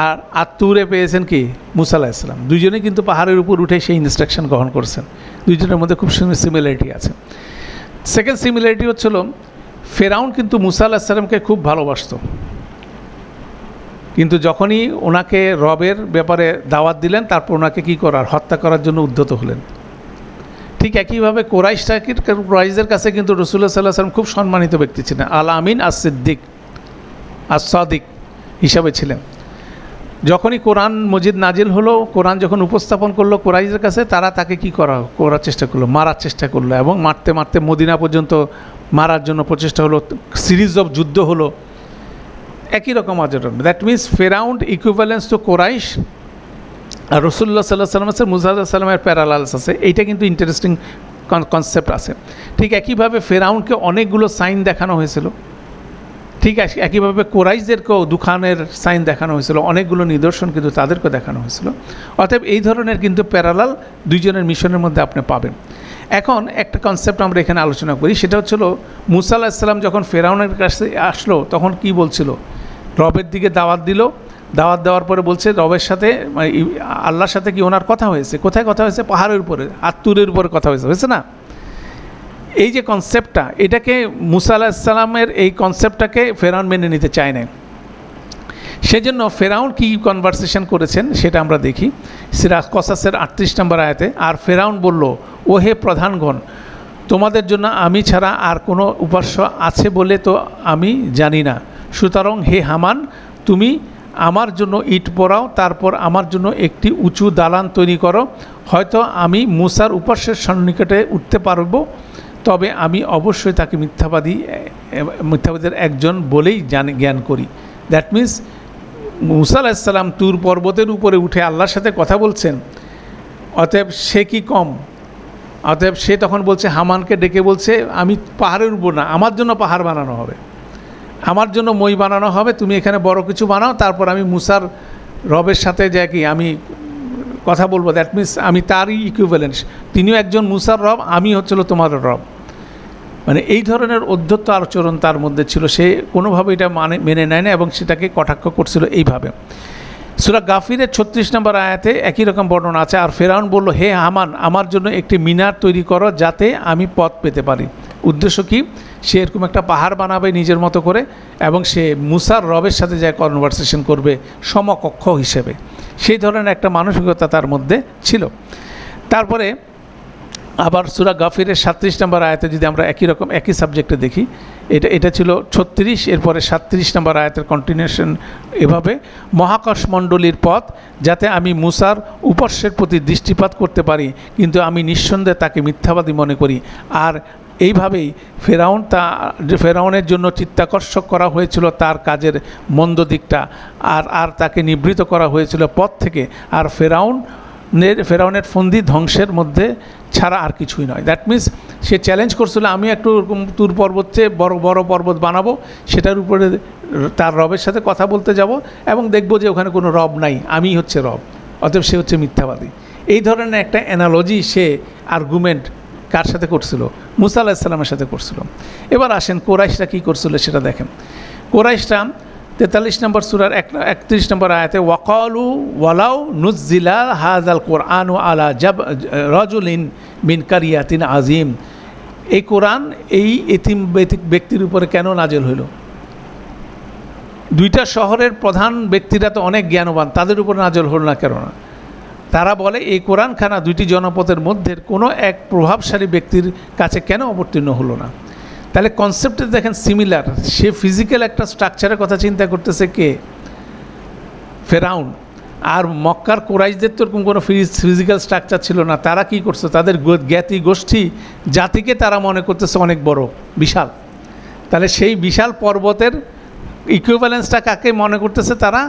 আর আত্তুরে পেয়েছেন কি মুসা আলাইহিস সালাম। দুইজনেই কিন্তু পাহাড়ের উপর উঠে সেই ইনস্ট্রাকশন গ্রহণ করেছেন। দুইজনের মধ্যে খুব সিমিলারিটি আছে। সেকেন্ড সিমিলারিটি হচ্ছিল ফেরাউন কিন্তু মুসা আলাইহিস সালামকে খুব ভালোবাসত, কিন্তু যখনই ওনাকে রবের ব্যাপারে দাওয়াত দিলেন তারপর ওনাকে কী করার, হত্যা করার জন্য উদ্যত হলেন। ঠিক একইভাবে কুরাইশদের কাছে কিন্তু রাসূলুল্লাহ সাল্লাল্লাহু আলাইহি সাল্লাম খুব সম্মানিত ব্যক্তি ছিলেন, আল আমিন as-সিদ্দিক as-সাদিক হিসাবে ছিলেন। যখনই কোরআন মজিদ নাজিল হলো, কোরআন যখন উপস্থাপন করলো কুরাইশদের কাছে, তারা তাকে কী করার চেষ্টা করলো, মারার চেষ্টা করলো। এবং মারতে মারতে মদিনা পর্যন্ত মারার জন্য প্রচেষ্টা হলো, সিরিজ অফ যুদ্ধ হলো, একই রকম আচরণ। দ্যাট মিনস ফেরাউন্ড ইকুইভ্যালেন্স টু কুরাইশ, আর রাসূলুল্লাহ সাল্লাল্লাহু আলাইহি ওয়াসাল্লাম আছে, মুসা আলাইহিস সালামের প্যারালালস আছে। এইটা কিন্তু ইন্টারেস্টিং কনসেপ্ট আছে। ঠিক একইভাবে ফেরাউনকে অনেকগুলো সাইন দেখানো হয়েছিল, ঠিক একইভাবে কুরাইশদেরকেও দুখানের সাইন দেখানো হয়েছিল, অনেকগুলো নিদর্শন কিন্তু তাদেরকেও দেখানো হয়েছিল। অতএব এই ধরনের কিন্তু প্যারালাল দুইজনের মিশনের মধ্যে আপনি পাবেন। এখন একটা কনসেপ্ট আমরা এখানে আলোচনা করি, সেটা হচ্ছিল মুসা আলাইহিস সালাম যখন ফেরাউনের কাছে আসলো তখন কি বলছিল? রবের দিকে দাওয়াত দিল। দাওয়াত দেওয়ার পরে বলছে রবের সাথে, মানে আল্লাহর সাথে কি ওনার কথা হয়েছে? কোথায় কথা হয়েছে? পাহাড়ের উপরে, আত্তুরের উপরে কথা হয়েছে না? এই যে কনসেপ্টটা, এটাকে মুসা আলাইহিস সালামের এই কনসেপ্টটাকে ফেরাউন মেনে নিতে চায় না। সেজন্য ফেরাউন কি কনভারসেশন করেছেন সেটা আমরা দেখি সূরা কসাসের 38 নম্বর আয়াতে। আর ফেরাউন বলল, ও হে প্রধানগণ, তোমাদের জন্য আমি ছাড়া আর কোনো উপাস্য আছে বলে তো আমি জানি না। সুতরাং হে হামান, তুমি আমার জন্য ইট পোড়াও, তারপর আমার জন্য একটি উঁচু দালান তৈরি করো। হয়তো আমি মুসার উপাস্যের সন্নিকটে উঠতে পারবো, তবে আমি অবশ্যই তাকে মিথ্যাবাদীদের একজন বলেই জ্ঞান করি। দ্যাট মিন্স মুসা আলাইহিস সালাম তুর পর্বতের উপরে উঠে আল্লাহর সাথে কথা বলছেন, অতএব সে কি কম? অতএব সে তখন বলছে, হামানকে ডেকে বলছে, আমি পাহাড়ের উপর না, আমার জন্য পাহাড় বানানো হবে, আমার জন্য মই বানানো হবে, তুমি এখানে বড় কিছু বানাও, তারপর আমি মুসার রবের সাথে যাই কি আমি কথা বলবো। দ্যাট মিন্স আমি তারই ইকুইভ্যালেন্স, তিনিও একজন মুসার রব, আমি হচ্ছিল তোমার রব। মানে এই ধরনের অধ্যত্ত আচরণ তার মধ্যে ছিল, সে কোনোভাবে এটা মেনে নেয় না এবং সেটাকে কটাক্ষ করছিল এইভাবে। সূরা গাফিরের 36 নম্বর আয়াতে একই রকম বর্ণনা আছে। আর ফেরাউন বলল, হে হামান, আমার জন্য একটি মিনার তৈরি করো যাতে আমি পথ পেতে পারি। উদ্দেশ্য কি? সে এরকম একটা পাহাড় বানাবে নিজের মতো করে এবং সে মুসার রবের সাথে যায় কনভারসেশন করবে সমকক্ষ হিসেবে। সেই ধরনের একটা মানসিকতা তার মধ্যে ছিল। তারপরে আবার সূরা গাফিরের 37 নম্বর আয়াতে যদি আমরা একই সাবজেক্টে দেখি, এটা ছিল 36, এরপরে 37 নম্বর আয়াতের কন্টিনিউশন এভাবে, মহাকাশমণ্ডলীর পথ যাতে আমি মুসার উপাস্যের প্রতি দৃষ্টিপাত করতে পারি, কিন্তু আমি নিঃসন্দেহে তাকে মিথ্যাবাদী মনে করি। আর এইভাবেই ফেরাউনের জন্য চিত্তাকর্ষক করা হয়েছিল তার কাজের মন্দ দিকটা, আর তাকে নিবৃত করা হয়েছিল পথ থেকে। আর ফেরাউনের ফন্দি ধ্বংসের মধ্যে ছাড়া আর কিছুই নয়। দ্যাট মিনস সে চ্যালেঞ্জ করছিল আমি একটু ওরকম তুর পর্বত চেয়ে বড় বড় পর্বত বানাবো, সেটার উপরে তার রবের সাথে কথা বলতে যাব এবং দেখব যে ওখানে কোনো রব নাই, আমিই হচ্ছে রব, অতএব সে হচ্ছে মিথ্যাবাদী। এই ধরনের একটা অ্যানালজি সে আর্গুমেন্ট কার সাথে করছিল? মুসা আলাইহিস সালামের সাথে করছিল। এবার আসেন কোরাইশরা কী করছিল সেটা দেখেন। কোরাইশরা 43 নম্বর সূরার 31 নম্বর আয়াতে ওয়াকালু ওয়ালাউ নুজ্জিলা হাযাল কুরআনু আলা রাজুলিন মিন কারিয়াতিন আজিম, এই কোরআন এই এতিম ব্যক্তির উপরে কেন নাজেল হইল? দুইটা শহরের প্রধান ব্যক্তিরা তো অনেক জ্ঞানবান, তাদের উপর নাজেল হল না কেন? তারা বলে এই কোরআনখানা দুইটি জনপদের মধ্যে কোনো এক প্রভাবশালী ব্যক্তির কাছে কেন অবতীর্ণ হলো না? তাহলে কনসেপ্টে দেখেন সিমিলার। সে ফিজিক্যাল একটা স্ট্রাকচারের কথা চিন্তা করতেছে কে? ফেরাউন। আর মক্কার কোরাইশদের তো এরকম কোনো ফিজিক্যাল স্ট্রাকচার ছিল না। তারা কি করছে? তাদের জ্ঞাতি গোষ্ঠী জাতিকে তারা মনে করতেছে অনেক বড়, বিশাল। তাহলে সেই বিশাল পর্বতের ইকুইভ্যালেন্সটা কাকে মনে করতেছে? তারা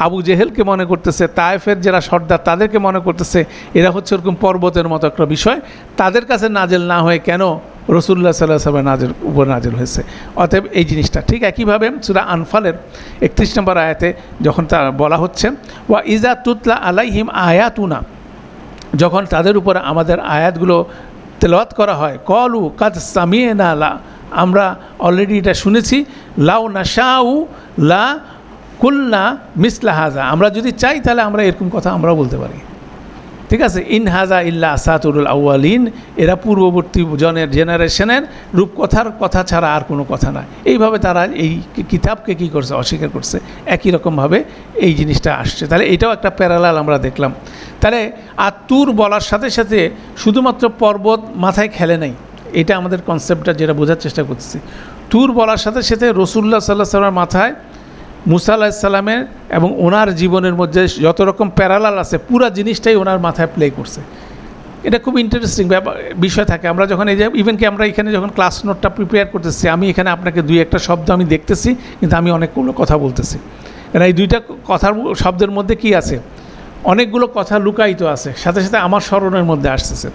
আবু জেহেলকে মনে করতেছে, তায়েফের যারা সর্দার তাদেরকে মনে করতেছে এরা হচ্ছে ওরকম পর্বতের মতো একটা বিষয়। তাদের কাছে নাজেল না হয়ে কেন রাসূলুল্লাহ সাল্লাল্লাহু আলাইহি ওয়াসাল্লামের উপর নাজেল হয়েছে? অতএব এই জিনিসটা ঠিক একইভাবে সূরা আনফালের 31 নম্বর আয়াতে যখন তা বলা হচ্ছে ওয়া ইজা তুতলা আলাইহিম আয়াতুনা, যখন তাদের উপরে আমাদের আয়াতগুলো তেলাওয়াত করা হয়, কলু কাদ সামি'না লা, আমরা অলরেডি এটা শুনেছি, লাউ নাশাউ লা কুলনা মিসলা হাজা, আমরা যদি চাই তাহলে আমরা এরকম কথা আমরাও বলতে পারি। ঠিক আছে, ইন হাজা ইল্লা আসাতুরুল আউয়ালিন, এরা পূর্ববর্তী জেনারেশনের রূপকথার কথা ছাড়া আর কোনো কথা না। এইভাবে তারা এই কিতাবকে কী করছে? অস্বীকার করছে। একই রকমভাবে এই জিনিসটা আসছে। তাহলে এটাও একটা প্যারালাল আমরা দেখলাম। তাহলে আর তুর বলার সাথে সাথে শুধুমাত্র পর্বত মাথায় খেলে নাই, এটা আমাদের কনসেপ্টটা যেটা বোঝার চেষ্টা করতেছি। তুর বলার সাথে সাথে রাসূলুল্লাহ সাল্লাল্লাহু আলাইহি ওয়াসাল্লামের মাথায় মুসা আলাইহিস সালামের এবং ওনার জীবনের মধ্যে যত রকম প্যারালাল আছে পুরা জিনিসটাই ওনার মাথায় প্লে করছে। এটা খুব ইন্টারেস্টিং বিষয় থাকে। আমরা যখন এই যে ইভেন কি আমরা এখানে যখন ক্লাস নোটটা প্রিপেয়ার করতেছি, আমি এখানে আপনাকে দুই একটা শব্দ আমি দেখতেছি, কিন্তু আমি অনেকগুলো কথা বলতেছি। কারণ এই দুইটা কথার শব্দের মধ্যে কি আছে? অনেকগুলো কথা লুকায়িত আছে, সাথে সাথে আমার স্মরণের মধ্যে আসতেছে।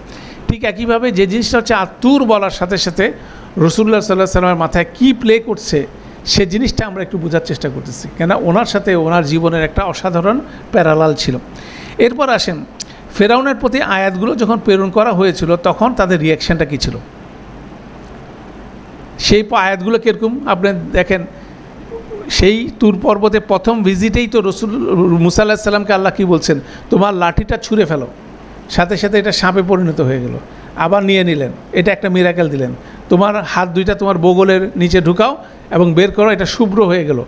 ঠিক একইভাবে যে জিনিসটা হচ্ছে আতুর বলার সাথে সাথে রাসূলুল্লাহ সাল্লাল্লাহু আলাইহি ওয়াসাল্লামের মাথায় কী প্লে করছে সে জিনিসটা আমরা একটু বোঝার চেষ্টা করতেছি, কেন ওনার সাথে ওনার জীবনের একটা অসাধারণ প্যারালাল ছিল। এরপর আসেন ফেরাউনের প্রতি আয়াতগুলো যখন প্রেরণ করা হয়েছিল তখন তাদের রিয়াকশানটা কী ছিল? সেই আয়াতগুলো কীরকম আপনি দেখেন। সেই তুর পর্বতে প্রথম ভিজিটেই তো মুসা আলাইহিস সালামকে আল্লাহ কী বলছেন? তোমার লাঠিটা ছুঁড়ে ফেলো, সাথে সাথে এটা সাপে পরিণত হয়ে গেল। আবার নিয়ে নিলেন, এটা একটা মিরাকেল দিলেন। তোমার হাত দুইটা তোমার বগলের নিচে ঢুকাও এবং বের করো, এটা শুভ্র হয়ে গেল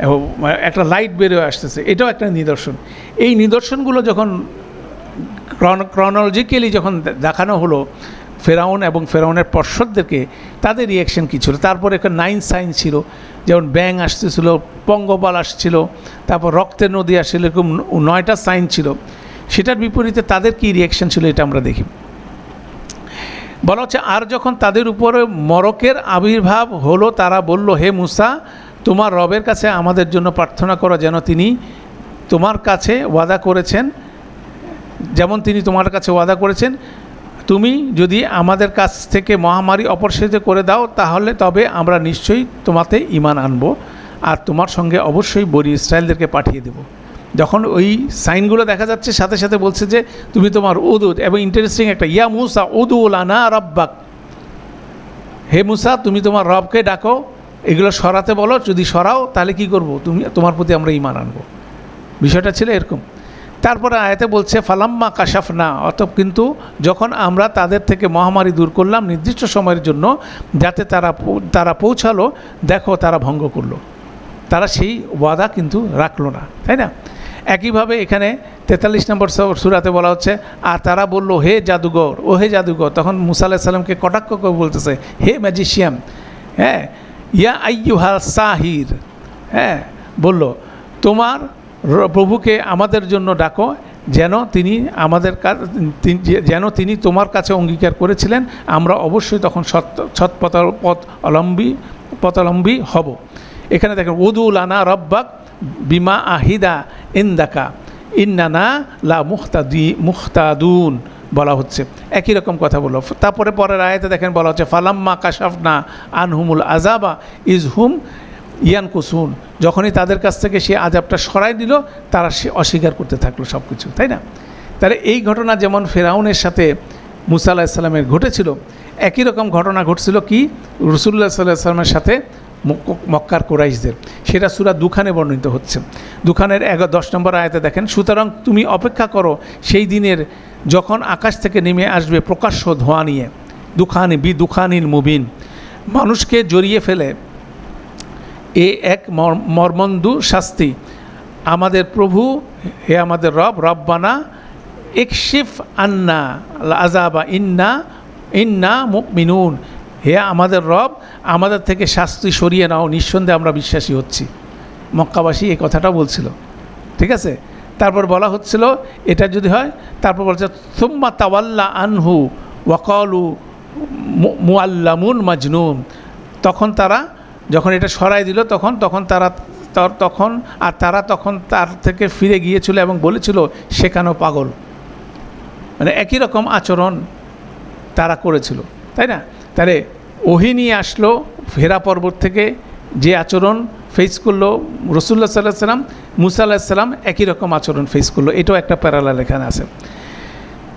এবং একটা লাইট বের হয়ে আসতেছে। এটাও একটা নিদর্শন। এই নিদর্শনগুলো যখন ক্রনোলজিক্যালি যখন দেখানো হলো ফেরাউন এবং ফেরাউনের পর্ষদদেরকে, তাদের রিয়াকশন কী ছিল? তারপরে একটা 9 সাইন ছিল, যেমন ব্যাং আসতেছিল, পঙ্গপাল আসছিল, তারপর রক্তের নদী আসছিল, এরকম 9টা সাইন ছিল। সেটার বিপরীতে তাদের কী রিয়াকশন ছিল এটা আমরা দেখি। বলা হচ্ছে আর যখন তাদের উপরে মরকের আবির্ভাব হলো তারা বলল, হে মুসা, তোমার রবের কাছে আমাদের জন্য প্রার্থনা করো যেন তিনি তোমার কাছে ওয়াদা করেছেন, যেমন তিনি তোমার কাছে ওয়াদা করেছেন, তুমি যদি আমাদের কাছ থেকে মহামারী অপসারিত করে দাও তাহলে তবে আমরা নিশ্চয়ই তোমাতে ঈমান আনবো আর তোমার সঙ্গে অবশ্যই বনি ইসরায়েলদেরকে পাঠিয়ে দেব। যখন ওই সাইনগুলো দেখা যাচ্ছে সাথে সাথে বলছে যে তুমি তোমার উদুদ, এবং ইন্টারেস্টিং একটা ইয়া মুসা উদু লানা রাব্বাক, হে মুসা তুমি তোমার রবকে ডাকো, এগুলো সরাতে বলো, যদি সরাও তাহলে কি করব? তুমি তোমার প্রতি আমরা ঈমান আনবো। বিষয়টা ছিল এরকম। তারপরে আয়াতে বলছে ফালাম্মা কাশাফনা, অতএব কিন্তু যখন আমরা তাদের থেকে মহামারী দূর করলাম নির্দিষ্ট সময়ের জন্য যাতে তারা পৌঁছালো, দেখো তারা ভঙ্গ করলো, তারা সেই ওয়াদা কিন্তু রাখলো না, তাই না? একইভাবে এখানে 43 নম্বর সূরাতে বলা হচ্ছে আর তারা বলল, হে জাদুঘর, ও হে জাদুঘর। তখন মুসা আলাইহিস সালামকে কটাক্ষ করে বলতেছে, হে ম্যাজিশিয়ান, হ্যাঁ, ইয়া আইয়ুহা সাহির, হ্যাঁ, বলল তোমার প্রভুকে আমাদের জন্য ডাকো যেন তিনি তোমার কাছে অঙ্গীকার করেছিলেন, আমরা অবশ্যই তখন পথলম্বী হব। এখানে দেখেন উদু লানা রব্বাক বিমা আহিদা ইন্দাকা ইন্নানা লা মুহতাদুন, বলা হচ্ছে, একই রকম কথা বলল। তারপরে পরের আয়াতে দেখেন বলা হচ্ছে ফালাম্মা কাশাফনা আনহুমুল আযাবা ইজহুম ইয়ানকুসুন, যখনই তাদের কাছ থেকে সে আযাবটা সরাই দিল তারা সে অস্বীকার করতে থাকলো সব কিছু, তাই না? তাহলে এই ঘটনা যেমন ফেরাউনের সাথে মুসা আলাইহিস সালামের ঘটেছিল, একই রকম ঘটনা ঘটছিল কি রাসূলুল্লাহ সাল্লাল্লাহু আলাইহি ওয়াসাল্লামের সাথে মক্কার কুরাইশদের। সেটা সূরা দুখানে বর্ণিত হচ্ছে। দুখানের 10 নম্বর আয়াতে দেখেন, সুতরাং তুমি অপেক্ষা করো সেই দিনের যখন আকাশ থেকে নেমে আসবে প্রকাশ্য ধোঁয়া নিয়ে, দুখানিল মুবিন, মানুষকে জড়িয়ে ফেলে এ এক মর্মন্দু শাস্তি। আমাদের প্রভু, হে আমাদের রব্বানা ইকশিফ আন্না আযাবা ইন্না মুমিনুন, হে আমাদের রব আমাদের থেকে শাস্তি সরিয়ে নাও, নিঃসন্দেহে আমরা বিশ্বাসী হচ্ছি। মক্কাবাসী এই কথাটা বলছিল, ঠিক আছে? তারপর বলা হচ্ছিল এটা যদি হয়, তারপর বলছে সুম্মা তাওয়াল্লা আনহু ওয়াকালু মুআল্লামুন মাজনুন, তখন তারা যখন এটা সরাই দিল তখন তারা তার থেকে ফিরে গিয়েছিল এবং বলেছিল শেখানো পাগল। মানে একই রকম আচরণ তারা করেছিল, তাই না? তাহলে ওহী নিয়ে আসলো হেরা পর্বত থেকে, যে আচরণ ফেস করলো রাসূলুল্লাহ সাল্লাল্লাহু আলাইহি ওয়াসাল্লাম, মুসা আলাইহিস সালাম একই রকম আচরণ ফেস করলো। এটাও একটা প্যারালাল এখানে আছে।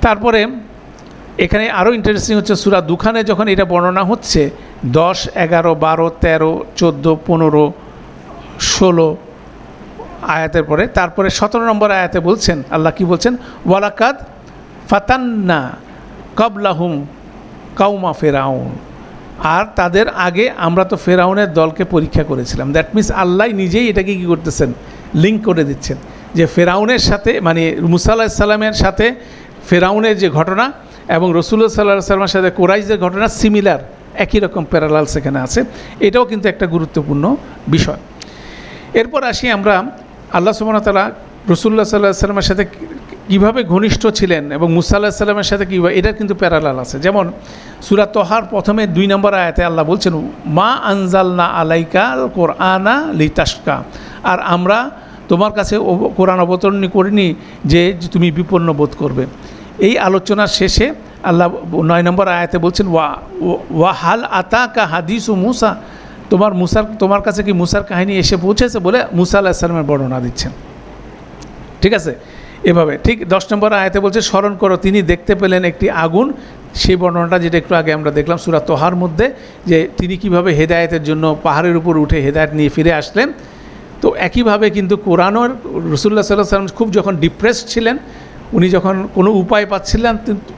তারপরে এখানে আরও ইন্টারেস্টিং হচ্ছে সূরা দুখানে যখন এটা বর্ণনা হচ্ছে 10, 11, 12, 13, 14, 15, 16 আয়াতের পরে, তারপরে 17 নম্বর আয়াতে বলছেন, আল্লাহ কি বলছেন, ওয়ালাকাদ ফাতান্না কাবলাহুম কাউমা ফেরাউন, আর তাদের আগে আমরা তো ফেরাউনের দলকে পরীক্ষা করেছিলাম। দ্যাট মিনস আল্লাহ নিজেই এটাকে কী করতেছেন, লিঙ্ক করে দিচ্ছেন যে ফেরাউনের সাথে, মানে মুসা আলাইহিস সালামের সাথে ফেরাউনের যে ঘটনা এবং রাসূলুল্লাহ সাল্লাল্লাহু আলাইহি ওয়াসাল্লামের সাথে কুরাইশদের ঘটনা সিমিলার, একই রকম প্যারালাল সেখানে আছে। এটাও কিন্তু একটা গুরুত্বপূর্ণ বিষয়। এরপর আসি আমরা আল্লাহ সুবহানাহু ওয়া তাআলা রাসূলুল্লাহ সাল্লাল্লাহু আলাইহি ওয়াসাল্লামের সাথে কীভাবে ঘনিষ্ঠ ছিলেন এবং মুসা আলাইহিস সালামের সাথে কীভাবে, এটার কিন্তু প্যারালাল আছে। যেমন সূরা তহার প্রথমে 2 নম্বর আয়াতে আল্লাহ বলছেন মা আনজালনা আলাইকাল কোরআনা লিতাশকা, আর আমরা তোমার কাছে কোরআন অবতরণ করিনি যে তুমি বিপন্ন বোধ করবে। এই আলোচনার শেষে আল্লাহ 9 নম্বর আয়াতে বলছেন ওয়া হাল আতাকা হাদিসু মুসা, তোমার কাছে কি মুসার কাহিনী এসে পৌঁছেছে বলে মুসা আলাইহিস সালামের বর্ণনা দিচ্ছেন, ঠিক আছে? এভাবে ঠিক 10 নম্বর আয়াতে বলছে স্মরণ করো তিনি দেখতে পেলেন একটি আগুন, সেই বর্ণনাটা যেটা একটু আগে আমরা দেখলাম সূরা তহার মধ্যে, যে তিনি কিভাবে হেদায়েতের জন্য পাহাড়ের উপর উঠে হেদায়েত নিয়ে ফিরে আসলেন। তো একইভাবে কিন্তু কোরআনের রাসূলুল্লাহ সাল্লাল্লাহু আলাইহি ওয়াসাল্লাম খুব যখন ডিপ্রেসড ছিলেন, উনি যখন কোনো উপায়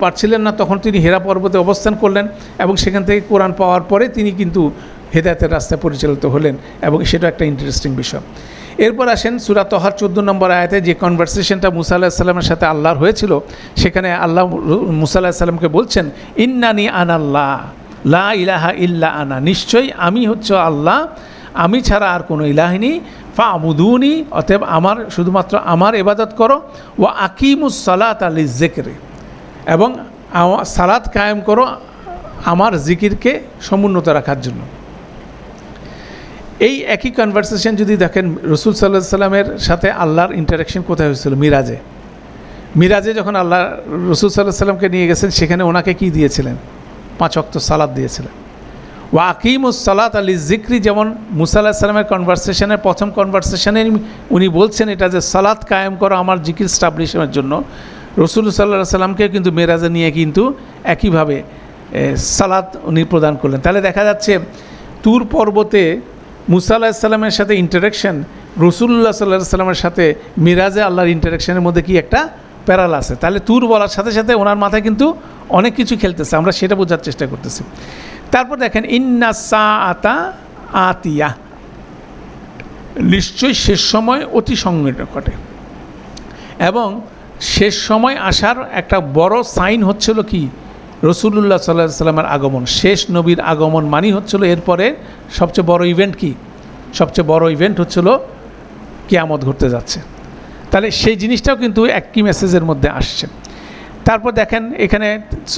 পাচ্ছিলেন না, তখন তিনি হেরা পর্বতে অবস্থান করলেন এবং সেখান থেকে কোরআন পাওয়ার পরে তিনি কিন্তু হেদায়েতের রাস্তায় পরিচালিত হলেন, এবং সেটা একটা ইন্টারেস্টিং বিষয়। এরপর আসেন সূরা তহার 14 নম্বর আয়াতে যে কনভারসেশনটা মুসা আলাইহিস সালামের সাথে আল্লাহর হয়েছিল, সেখানে আল্লাহ মুসা আলাইহিস সালামকে বলছেন ইন্নানি আনাল্লাহ লা ইলাহা ইল্লা আনা, নিশ্চয়ই আমি হচ্ছে আল্লাহ, আমি ছাড়া আর কোনো ইলাহ নেই, ফাবুদুনি, অতএব শুধুমাত্র আমার ইবাদত করো, ওয়া আকিমুস সালাতা লিযিকরি, এবং সালাত কায়েম করো আমার জিকিরকে সমুন্নত রাখার জন্য। এই একই কনভারসেশন যদি দেখেন রাসূল সাল্লাল্লাহু আলাইহি সাল্লামের সাথে আল্লাহর ইন্টারাকশন কোথায় হয়েছিল, মিরাজে যখন আল্লাহ রাসূল সাল্লাল্লাহু আলাইহি সাল্লামকে নিয়ে গেছেন, সেখানে ওনাকে কি দিয়েছিলেন, 5 ওয়াক্ত সালাত দিয়েছিলেন। ওয়া আকিমুস সালাতা লিযিকরি, যেমন মুসা আলাইহিস সালামের কনভারসেশনের প্রথম কনভারসেশনে উনি বলছেন এটা যে সালাত কায়েম করো আমার জিকির স্টাবলিশমের জন্য, রাসূল সাল্লাল্লাহু আলাইহি সাল্লামকে কিন্তু মেরাজে নিয়ে কিন্তু একইভাবে সালাত উনি প্রদান করলেন। তাহলে দেখা যাচ্ছে তুর পর্বতে মুসা আলাইহিস সালামের সাথে ইন্টারাকশন, রাসূলুল্লাহ সাল্লাল্লাহু আলাইহি সাল্লামের সাথে মিরাজে আল্লাহর ইন্টারাকশনের মধ্যে কি একটা প্যারাল আছে। তাহলে তুর বলার সাথে সাথে ওনার মাথায় কিন্তু অনেক কিছু খেলতেছে, আমরা সেটা বোঝার চেষ্টা করতেছি। তারপর দেখেন ইন্না সাআতা আতিয়া, নিশ্চয়ই শেষ সময় অতি সংকটে, এবং শেষ সময় আসার একটা বড় সাইন হচ্ছিল কি, রাসূলুল্লাহ সাল্লাল্লাহু আলাইহি সাল্লামের আগমন, শেষ নবীর আগমন মানেই হচ্ছিল এরপরে সবচেয়ে বড় ইভেন্ট কি, সবচেয়ে বড় ইভেন্ট হচ্ছিল কিয়ামত ঘটতে যাচ্ছে। তাহলে সেই জিনিসটাও কিন্তু একই মেসেজের মধ্যে আসছে। তারপর দেখেন এখানে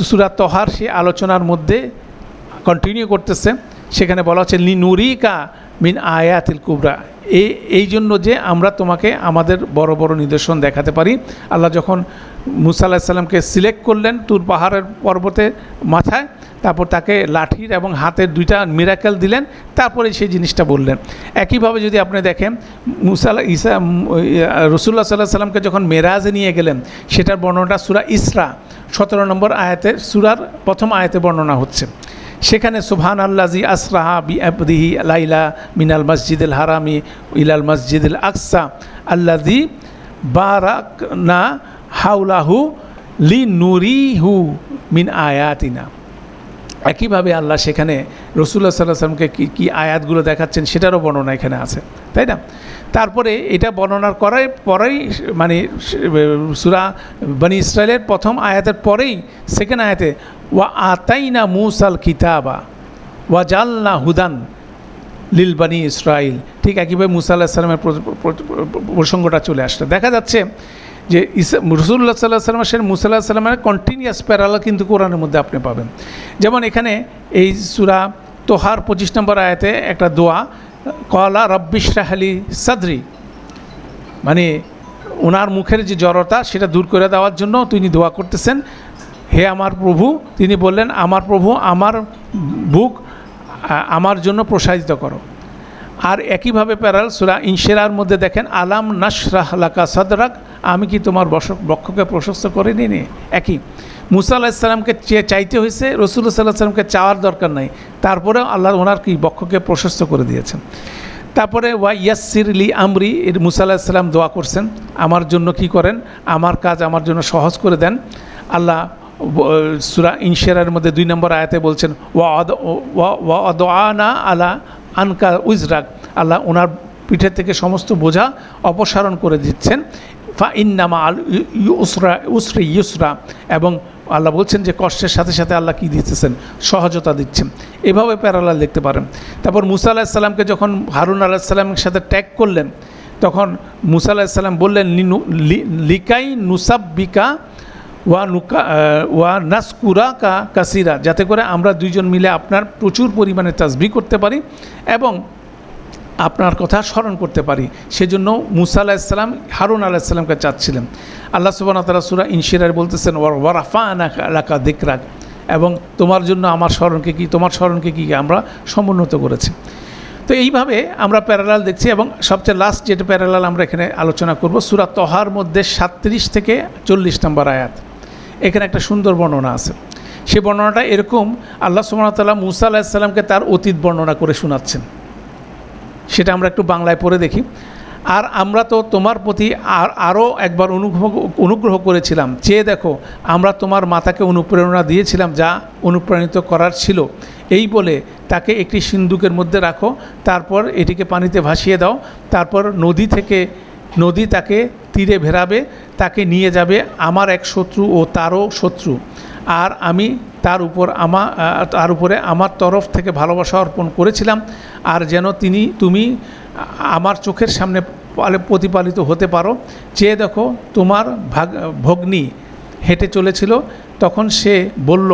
সূরা তহার সেই আলোচনার মধ্যে কন্টিনিউ করতেছে, সেখানে বলা হচ্ছে লিনুরিকা মিন আয়াতিল কুবরা, এই জন্য যে আমরা তোমাকে আমাদের বড় বড় নিদর্শন দেখাতে পারি। আল্লাহ যখন মুসা আলাইহিস সালামকে সিলেক্ট করলেন তুর পাহাড়ের পর্বতে মাথায়, তারপর তাকে লাঠির এবং হাতের দুইটা মিরাকেল দিলেন, তারপরে সেই জিনিসটা বললেন। একইভাবে যদি আপনি দেখেন রাসূলুল্লাহ সাল্লাল্লাহু আলাইহি সাল্লামকে যখন মেরাজে নিয়ে গেলেন, সেটার বর্ণনাটা সূরা ইসরা 17 নম্বর আয়াতে, সূরার প্রথম আয়াতে বর্ণনা হচ্ছে। সেখানে সুবহানাল্লাযী আসরাহা বিআবদিহি লাইলা মিনাল মসজিদিল হারামি ইলাল মসজিদিল আকসা আল্লাযী বারাকনা হাওলাহু লিনুরিহু মিন আয়াতিনা। একইভাবে আল্লাহ সেখানে রাসূলুল্লাহ সাল্লাল্লাহু আলাইহি ওয়াসাল্লামকে কী আয়াতগুলো দেখাচ্ছেন সেটারও বর্ণনা এখানে আছে, তাই না? তারপরে এটা বর্ণনার করার পরেই, মানে সূরা বনী ইসরাইলের প্রথম আয়াতের পরেই সেকেন্ড আয়াতে ওয়া আতাইনা মূসাল কিতাবা ওয়া জালনা হুদান লিল বনী ইসরাইল, ঠিক একইভাবে মূসা আলাইহিস সালামের প্রসঙ্গটা চলে আসলো। দেখা যাচ্ছে যে রাসূলুল্লাহ সাল্লাল্লাহু আলাইহি ওয়াসাল্লাম মূসা আলাইহিস সালামের কন্টিনিউয়াস প্যারালাল কিন্তু কোরআনের মধ্যে আপনি পাবেন। যেমন এখানে এই সূরা তোহার 25 নম্বর আয়াতে একটা দোয়া, ক্বালা রাব্বি ইশরাহ লি সাদরি, মানে ওনার মুখের যে জড়তা সেটা দূর করে দেওয়ার জন্য তিনি দোয়া করতেছেন, হে আমার প্রভু, তিনি বললেন আমার প্রভু আমার বুক আমার জন্য প্রসারিত করো। আর একইভাবে প্যারাল সূরা ইনশিরার মধ্যে দেখেন আলাম নাশরাহ লাকা সাদরাক, আমি কি তোমার বক্ষকে প্রশস্ত করে নিই। একই মূসা আলাইহিস সালামকে চাইতে হয়েছে, রাসূলুল্লাহ সাল্লাল্লাহু আলাইহি ওয়াসাল্লামকে চাওয়ার দরকার নাই, তারপরেও আল্লাহ ওনার কি বক্ষকে প্রশস্ত করে দিয়েছেন। তারপরে ওয়া ইয়াসসির লি আমরি, এর মূসা আলাইহিস সালাম দোয়া করছেন আমার জন্য কি করেন, আমার কাজ আমার জন্য সহজ করে দেন। আল্লাহ সূরা ইনশিরার মধ্যে 2 নম্বর আয়াতে বলছেন ওয়া আদআনা আলা আনকা উজরাক, আল্লাহ ওনার পিঠের থেকে সমস্ত বোঝা অপসারণ করে দিচ্ছেন। ফা ইন্নামা আল উসরি ইউসরা, এবং আল্লাহ বলছেন যে কষ্টের সাথে সাথে আল্লাহ কী দিতেছেন, সহজতা দিচ্ছেন। এভাবে প্যারালাল দেখতে পারেন। তারপর মূসা আলাইহিস সালামকে যখন হারুন আলাইহিস সালামের সাথে ট্যাগ করলেন, তখন মূসা আলাইহিস সালাম বললেন লিকাই নুসাব্বিকা ওয়া নাসকুরা কাসিরা, যাতে করে আমরা দুইজন মিলে আপনার প্রচুর পরিমাণে তাসবিহ করতে পারি এবং আপনার কথা স্মরণ করতে পারি। সেজন্য মূসা আলাইহিস সালাম হারুন আলাইহিস সালামকে চাচ্ছিলেন। আল্লাহ সুবহানাহু ওয়া তাআলা সূরা ইনশিরায় বলতেছেন ওয়া রাফা'না লাকা যিকরাক, এবং তোমার জন্য আমার স্মরণকে কি, তোমার স্মরণকে কি আমরা সমুন্নত করেছি। তো এইভাবে আমরা প্যারালাল দেখছি। এবং সবচেয়ে লাস্ট যেটা প্যারালাল আমরা এখানে আলোচনা করব, সূরা তহার মধ্যে 37 থেকে 40 নম্বর আয়াত। এখানে একটা সুন্দর বর্ণনা আছে। সেই বর্ণনাটা এরকম, আল্লাহ সুবহানাহু ওয়া তাআলা মূসা আলাইহিস সালামকে তার অতীত বর্ণনা করে শোনাচ্ছেন। সেটা আমরা একটু বাংলায় পড়ে দেখি। আর আমরা তো তোমার প্রতি আরও একবার অনুগ্রহ করেছিলাম, চেয়ে দেখো আমরা তোমার মাতাকে অনুপ্রেরণা দিয়েছিলাম যা অনুপ্রাণিত করার ছিল। এই বলে তাকে একটি সিন্দুকের মধ্যে রাখো, তারপর এটিকে পানিতে ভাসিয়ে দাও, তারপর নদী তাকে তীরে ভেরাবে, তাকে নিয়ে যাবে আমার এক শত্রু ও তারও শত্রু, আর আমি তার উপরে আমার তরফ থেকে ভালোবাসা অর্পণ করেছিলাম, আর যেন তুমি আমার চোখের সামনে প্রতিপালিত হতে পারো। চেয়ে দেখো তোমার ভগ্নী হেঁটে চলেছিল, তখন সে বলল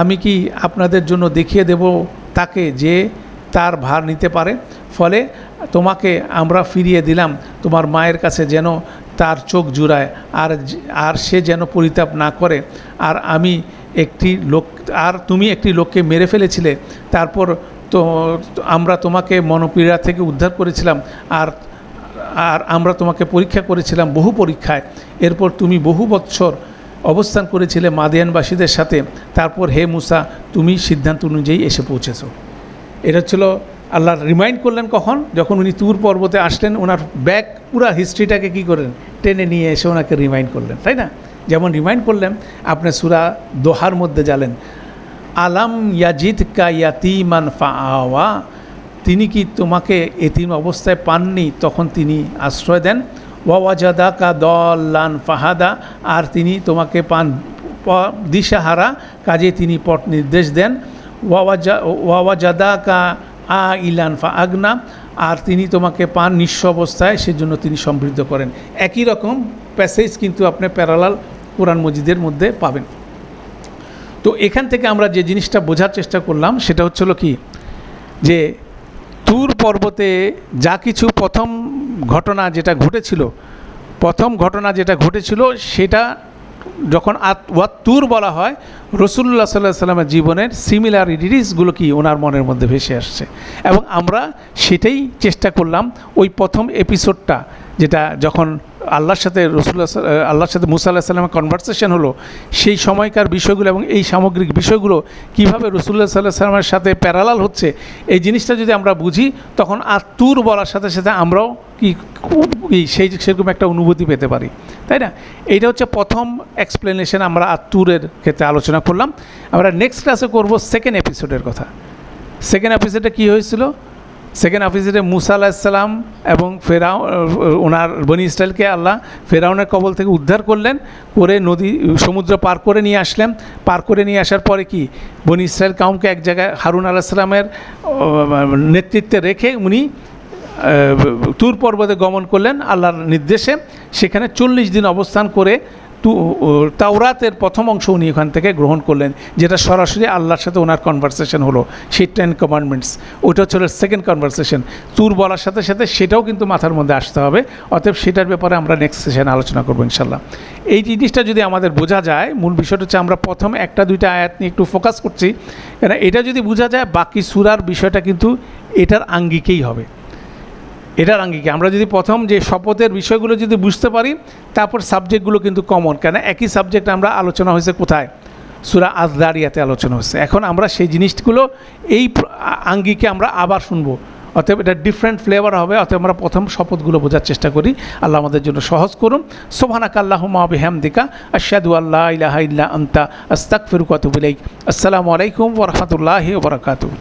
আমি কি আপনাদের জন্য দেখিয়ে দেব তাকে যে তার ভার নিতে পারে। ফলে তোমাকে আমরা ফিরিয়ে দিলাম তোমার মায়ের কাছে, যেন তার চোখ জুড়ায় আর সে যেন পরিতাপ না করে। আর তুমি একটি লোককে মেরে ফেলেছিলে, তারপর তো আমরা তোমাকে মনোপীড়া থেকে উদ্ধার করেছিলাম, আর আমরা তোমাকে পরীক্ষা করেছিলাম বহু পরীক্ষায়। এরপর তুমি বহু বৎসর অবস্থান করেছিলে মাদিয়ানবাসীদের সাথে, তারপর হে মূসা তুমি সিদ্ধান্ত অনুযায়ী এসে পৌঁছেছো। এটা ছিল আল্লাহ রিমাইন্ড করলেন কখন, যখন উনি তুর পর্বতে আসলেন, ওনার ব্যাক পুরা হিস্ট্রিটাকে কী করলেন, টেনে নিয়ে এসে ওনাকে রিমাইন্ড করলেন, তাই না? যেমন রিমাইন্ড করলেন আপনি সূরা দোহার মধ্যে জানেন আলাম ইয়াজিদকা ইয়াতীমান ফাআওয়া, তিনি কি তোমাকে এতিম অবস্থায় পাননি, তখন তিনি আশ্রয় দেন। ওয়া ওয়াজাদাকা দাল্লান ফাহাদা, আর তিনি তোমাকে পান দিশাহারা, কাজে তিনি পথ নির্দেশ দেন। ওয়া ওয়াজাদাকা আইলান ফাআগনা, আর তিনি তোমাকে পান নিঃস্ব অবস্থায়, সেজন্য তিনি সমৃদ্ধ করেন। একই রকম প্যাসেজ কিন্তু আপনি প্যারালাল কোরআন মজিদের মধ্যে পাবেন। তো এখান থেকে আমরা যে জিনিসটা বোঝার চেষ্টা করলাম সেটা হচ্ছিল কি, যে তুর পর্বতে যা কিছু প্রথম ঘটনা যেটা ঘটেছিল সেটা যখন তুর বলা হয়, রসুল্লাহ সাল্লাল্লাহু আলাইহি সাল্লামের জীবনের সিমিলারিটিসগুলো কি ওনার মনের মধ্যে ভেসে আসছে, এবং আমরা সেটাই চেষ্টা করলাম। ওই প্রথম এপিসোডটা যেটা যখন আল্লাহর সাথে মুসা আলাইহিস সালামের কনভারসেশন হলো, সেই সময়কার বিষয়গুলো এবং এই সামগ্রিক বিষয়গুলো কীভাবে রসুল্লাহ সাল্লাল্লাহু আলাইহি সাল্লামের সাথে প্যারালাল হচ্ছে, এই জিনিসটা যদি আমরা বুঝি, তখন তুর বলার সাথে সাথে আমরাও সেরকম একটা অনুভূতি পেতে পারি, তাই না? এইটা হচ্ছে প্রথম এক্সপ্লেনেশন আমরা তুরের ক্ষেত্রে আলোচনা করলাম। আমরা নেক্সট ক্লাসে করব সেকেন্ড এপিসোডের কথা। সেকেন্ড এপিসোডে কী হয়েছিল? সেকেন্ড এপিসোডে মুসা আলাইহিস সালাম এবং ওনার বনি ইসরায়েলকে আল্লাহ ফেরাউনের কবল থেকে উদ্ধার করলেন, করে সমুদ্র পার করে নিয়ে আসলেন। পার করে নিয়ে আসার পরে কি বনি ইসরায়েল কাউমকে এক জায়গায় হারুন আলাইহিস সালামের নেতৃত্বে রেখে উনি তুর পর্বতে গমন করলেন আল্লাহর নির্দেশে। সেখানে 40 দিন অবস্থান করে তাওরাতের প্রথম অংশ উনি ওখান থেকে গ্রহণ করলেন, যেটা সরাসরি আল্লাহর সাথে ওনার কনভারসেশন হলো, সেই 10 কমান্ডমেন্টস। ওইটা হচ্ছে সেকেন্ড কনভারসেশন। তুর বলার সাথে সাথে সেটাও কিন্তু মাথার মধ্যে আসতে হবে। অতএব সেটার ব্যাপারে আমরা নেক্সট সেশনে আলোচনা করবো ইনশাল্লাহ। এই জিনিসটা যদি আমাদের বোঝা যায়, মূল বিষয়টা হচ্ছে আমরা প্রথম 1-2 আয়াত নিয়ে একটু ফোকাস করছি, কেন এটা যদি বোঝা যায়, বাকি সূরার বিষয়টা কিন্তু এটার আঙ্গিকেই হবে। এটার আঙ্গিকে আমরা যদি প্রথম যে শপথের বিষয়গুলো যদি বুঝতে পারি, তারপর সাবজেক্টগুলো কিন্তু কমন, কেন একই সাবজেক্ট আমরা আলোচনা হয়েছে কোথায়? সূরা আয-যারিয়াতে আলোচনা হচ্ছে। এখন আমরা সেই জিনিসগুলো এই আঙ্গিকে আমরা আবার শুনবো, অতএব এটা ডিফারেন্ট ফ্লেভার হবে। অতএব আমরা প্রথম শপথগুলো বোঝার চেষ্টা করি। আল্লাহ আমাদের জন্য সহজ করুন। সুবহানাকা আল্লাহুম্মা ওয়া বিহামদিকা আশহাদু আল্লা ইলাহা ইল্লা আনতা আস্তাগফিরুকা ওয়া আতুবু ইলাইক। আসসালামু আলাইকুম ওয়া রাহমাতুল্লাহি ওয়া বারাকাতুহু।